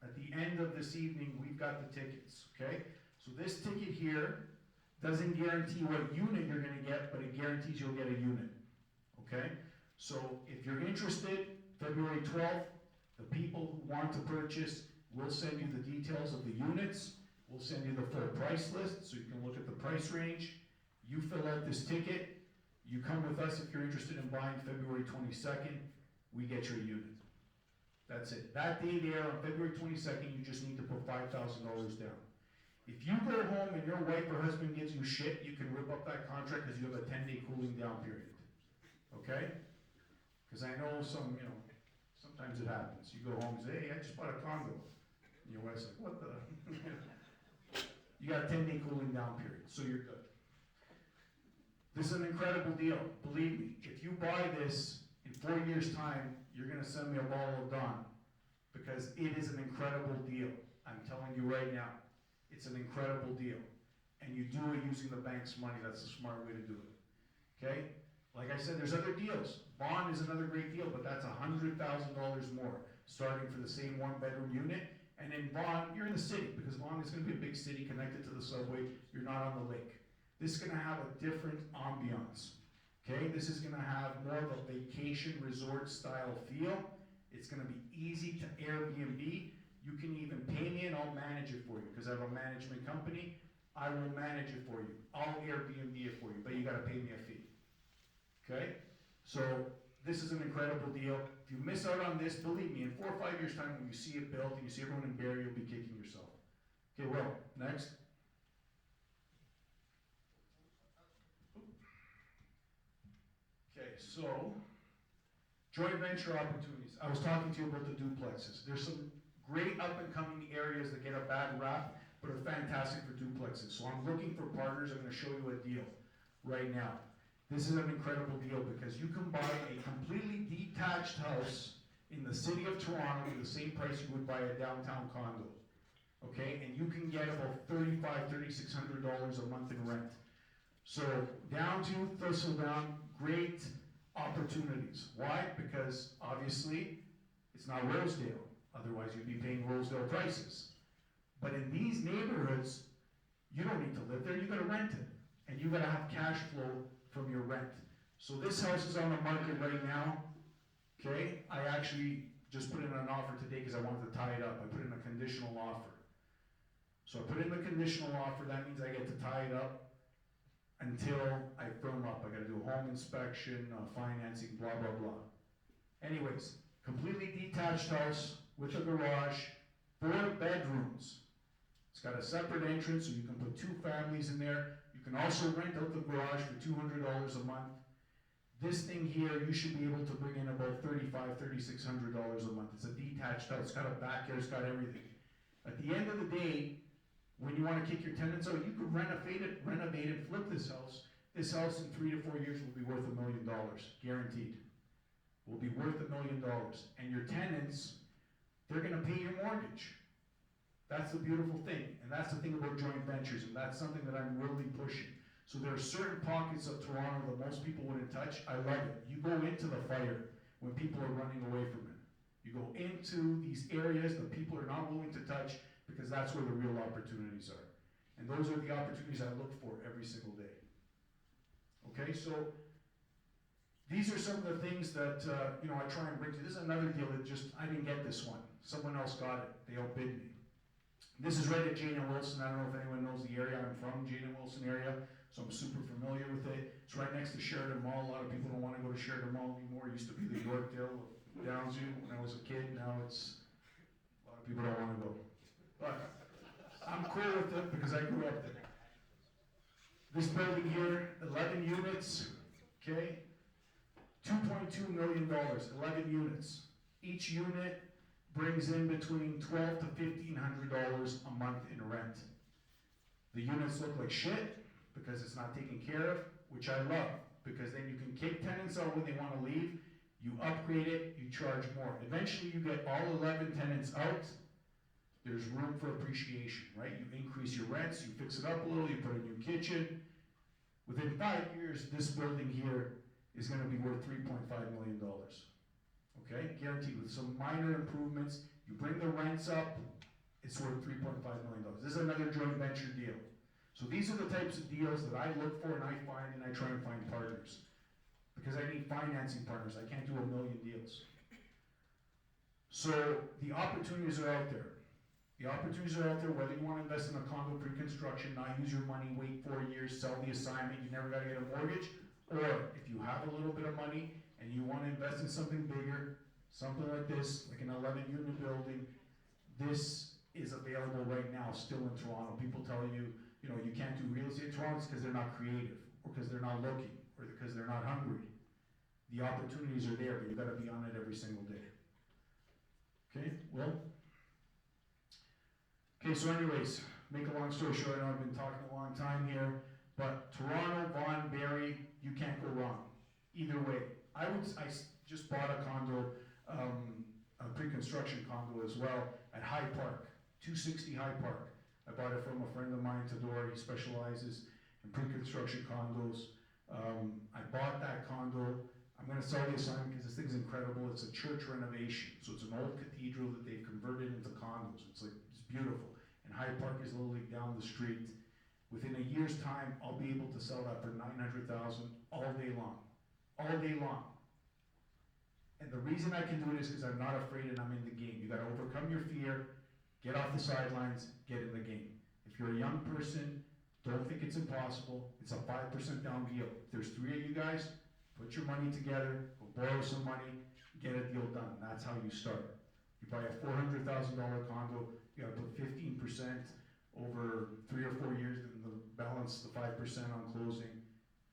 at the end of this evening, we've got the tickets, okay? So this ticket here doesn't guarantee what unit you're gonna get, but it guarantees you'll get a unit, okay? So, if you're interested, February 12th, the people who want to purchase, we'll send you the details of the units, we'll send you the full price list, so you can look at the price range. You fill out this ticket, you come with us if you're interested in buying February 22nd, we get your unit. That's it. That day there, on February 22nd, you just need to put $5,000 down. If you go home and your wife or husband gives you shit, you can rip up that contract because you have a 10-day cooling down period. Okay? Because I know sometimes it happens. You go home and say, hey, I just bought a condo. And your wife's like, what the? You got a 10-day cooling down period, so you're good. This is an incredible deal. Believe me, if you buy this in 4 years' time, you're going to send me a bottle of Dawn, because it is an incredible deal. I'm telling you right now, it's an incredible deal. And you do it using the bank's money. That's the smart way to do it. Okay? Like I said, there's other deals. Vaughan is another great deal, but that's $100,000 more, starting for the same one-bedroom unit. And in Vaughan, you're in the city, because Vaughan is going to be a big city connected to the subway. You're not on the lake. This is going to have a different ambiance. Okay, this is going to have more of a vacation resort style feel. It's going to be easy to Airbnb. You can even pay me and I'll manage it for you, because I have a management company. I will manage it for you. I'll Airbnb it for you, but you got to pay me a fee. Okay, so this is an incredible deal. If you miss out on this, believe me, in 4 or 5 years' time, when you see it built and you see everyone in Barrie, you'll be kicking yourself. Okay, well, next. Okay, so, joint venture opportunities. I was talking to you about the duplexes. There's some great up-and-coming areas that get a bad rap, but are fantastic for duplexes. So I'm looking for partners. I'm going to show you a deal right now. This is an incredible deal, because you can buy a completely detached house in the city of Toronto for the same price you would buy a downtown condo. Okay, and you can get about $3,500, $3,600 a month in rent. So down to Thistledown, great opportunities. Why? Because obviously it's not Rosedale. Otherwise you'd be paying Rosedale prices. But in these neighborhoods, you don't need to live there, you gotta rent it. And you gotta have cash flow from your rent. So this house is on the market right now. Okay, I actually just put in an offer today because I wanted to tie it up. I put in a conditional offer. So I put in the conditional offer, that means I get to tie it up until I firm up. I gotta do a home inspection, financing, blah, blah, blah. Anyways, completely detached house with a garage, 4 bedrooms. It's got a separate entrance, so you can put 2 families in there. You can also rent out the garage for $200 a month. This thing here, you should be able to bring in about $3,500, $3,600 a month. It's a detached house. It's got a backyard, it's got everything. At the end of the day, when you want to kick your tenants out, you could renovate it, flip this house, This house in 3 to 4 years will be worth $1 million, guaranteed. Will be worth $1 million. And your tenants, they're gonna pay your mortgage. That's the beautiful thing, and that's the thing about joint ventures, and that's something that I'm really pushing. So there are certain pockets of Toronto that most people wouldn't touch. I love it. You go into the fire when people are running away from it. You go into these areas that people are not willing to touch because that's where the real opportunities are. And those are the opportunities I look for every single day. Okay, so these are some of the things that I try and bring to you. This is another deal that I didn't get this one. Someone else got it. They outbid me. This is right at Jane and Wilson. I don't know if anyone knows the area. I'm from Jane and Wilson area, so I'm super familiar with it. It's right next to Sheridan Mall. A lot of people don't want to go to Sheridan Mall anymore. It used to be the Yorkdale of Downsview when I was a kid. Now it's, a lot of people don't want to go. But I'm cool with it because I grew up there. This building here, 11 units, okay? $2.2 million, 11 units. Each unit brings in between $1,200 to $1,500 a month in rent. The units look like shit because it's not taken care of, which I love, because then you can kick tenants out when they want to leave, you upgrade it, you charge more. Eventually you get all 11 tenants out, there's room for appreciation, right? You increase your rents, you fix it up a little, you put a new kitchen. Within 5 years, this building here is going to be worth $3.5 million. Okay, guaranteed with some minor improvements. You bring the rents up, it's worth $3.5 million. This is another joint venture deal. So these are the types of deals that I look for and I find, and I try and find partners. Because I need financing partners. I can't do a million deals. So the opportunities are out there. The opportunities are out there, whether you want to invest in a condo pre-construction, not use your money, wait 4 years, sell the assignment, you never got to get a mortgage, or if you have a little bit of money and you want to invest in something bigger, something like this, like an 11-unit building, this is available right now, still in Toronto. People tell you, you can't do real estate in Toronto because they're not creative, or because they're not looking, or because they're not hungry. The opportunities are there, but you've got to be on it every single day. Okay, well. Okay, so anyways, make a long story short, I know I've been talking a long time here, but Toronto, Vaughan, Barrie, you can't go wrong. Either way. I just bought a condo, a pre-construction condo as well, at High Park, 260 High Park. I bought it from a friend of mine, Tador. He specializes in pre-construction condos. I bought that condo. I'm going to sell the assignment because this thing's incredible. It's a church renovation. So it's an old cathedral that they've converted into condos. It's beautiful. And Hyde Park is literally down the street. Within a year's time, I'll be able to sell that for $900,000 all day long. All day long. And the reason I can do it is because I'm not afraid and I'm in the game. You got to overcome your fear, get off the sidelines, get in the game. If you're a young person, don't think it's impossible. It's a 5% down deal. If there's 3 of you guys, put your money together, go borrow some money, get a deal done. That's how you start. You buy a $400,000 condo, you got to put 15% over 3 or 4 years, and the balance, the 5% on closing,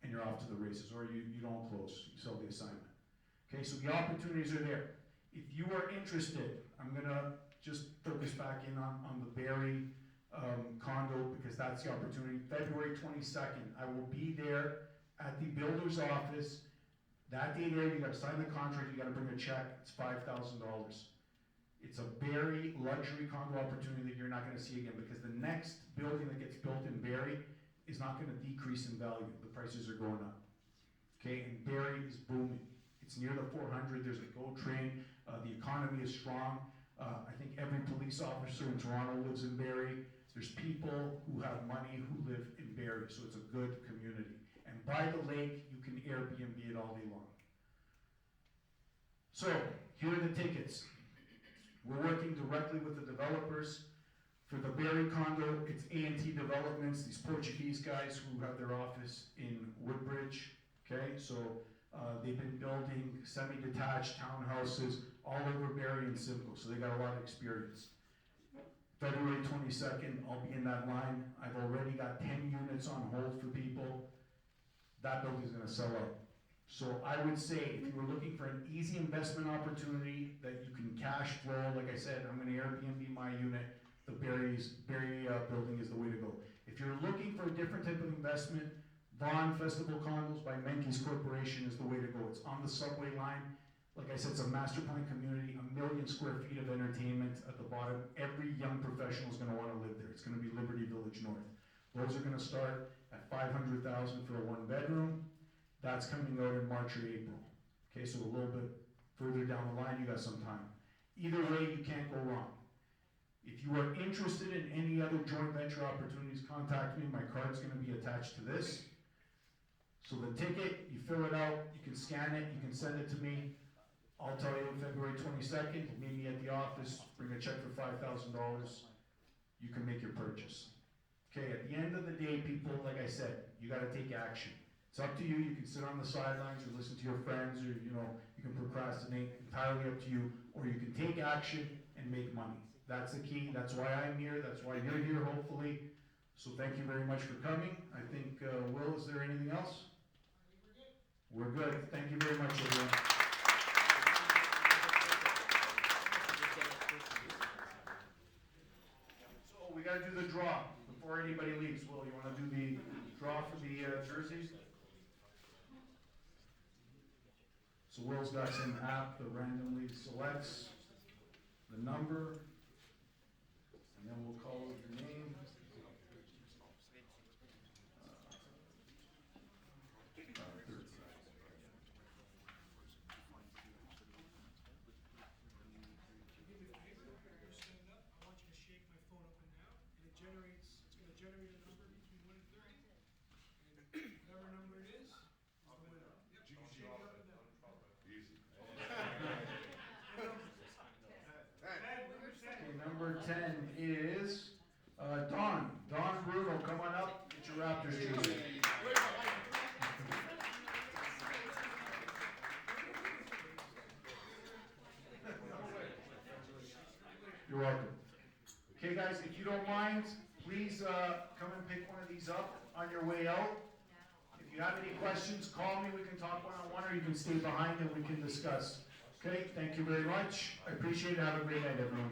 and you're off to the races. Or you don't close, you sell the assignment. Okay, so the opportunities are there. If you are interested, I'm gonna just focus back in on the Barrie condo because that's the opportunity. February 22nd, I will be there at the builder's office. That day there, you gotta sign the contract, you gotta bring a check, it's $5,000. It's a Barrie luxury condo opportunity that you're not gonna see again because the next building that gets built in Barrie is not gonna decrease in value. The prices are going up. Okay, and Barrie is booming. It's near the 400, there's a GO train, the economy is strong. I think every police officer in Toronto lives in Barrie. There's people who have money who live in Barrie, so it's a good community. And by the lake, you can Airbnb it all day long. So, here are the tickets. We're working directly with the developers. For the Barrie condo, it's A&T Developments, these Portuguese guys who have their office in Woodbridge. Okay, so they've been building semi-detached townhouses all over Barrie and Simcoe, so they got a lot of experience. February 22nd, I'll be in that line. I've already got 10 units on hold for people. That building's gonna sell out. So I would say if you were looking for an easy investment opportunity that you can cash flow, like I said, I'm gonna Airbnb my unit, the Barrie building is the way to go. If you're looking for a different type of investment, Vaughn Festival Condos by Menkes Corporation is the way to go. It's on the subway line. Like I said, it's a master plan community, 1 million square feet of entertainment at the bottom. Every young professional is gonna wanna live there. It's gonna be Liberty Village North. Those are gonna start at $500,000 for a 1-bedroom. That's coming out in March or April. Okay, so a little bit further down the line, you got some time. Either way, you can't go wrong. If you are interested in any other joint venture opportunities, contact me. My card's gonna be attached to this. So the ticket, you fill it out, you can scan it, you can send it to me. I'll tell you February 22nd, meet me at the office, bring a check for $5,000. You can make your purchase. Okay, at the end of the day, people, like I said, you gotta take action. It's up to you. You can sit on the sidelines or listen to your friends, or you can procrastinate. Entirely up to you. Or you can take action and make money. That's the key. That's why I'm here. That's why you're here, hopefully. So thank you very much for coming. I think, Will, is there anything else? We're good. Thank you very much, everyone. So we gotta do the draw before anybody leaves. Will, you wanna do the draw for the jerseys? So Will's got some app that randomly selects the number, and then we'll call it your name. Number 10 is Don Bruno. Come on up, get your Raptors jersey. You're welcome. Okay, guys, if you don't mind, please come and pick one of these up on your way out. If you have any questions, call me. We can talk one-on-one, or you can stay behind and we can discuss. Okay, thank you very much. I appreciate it. Have a great night, everyone.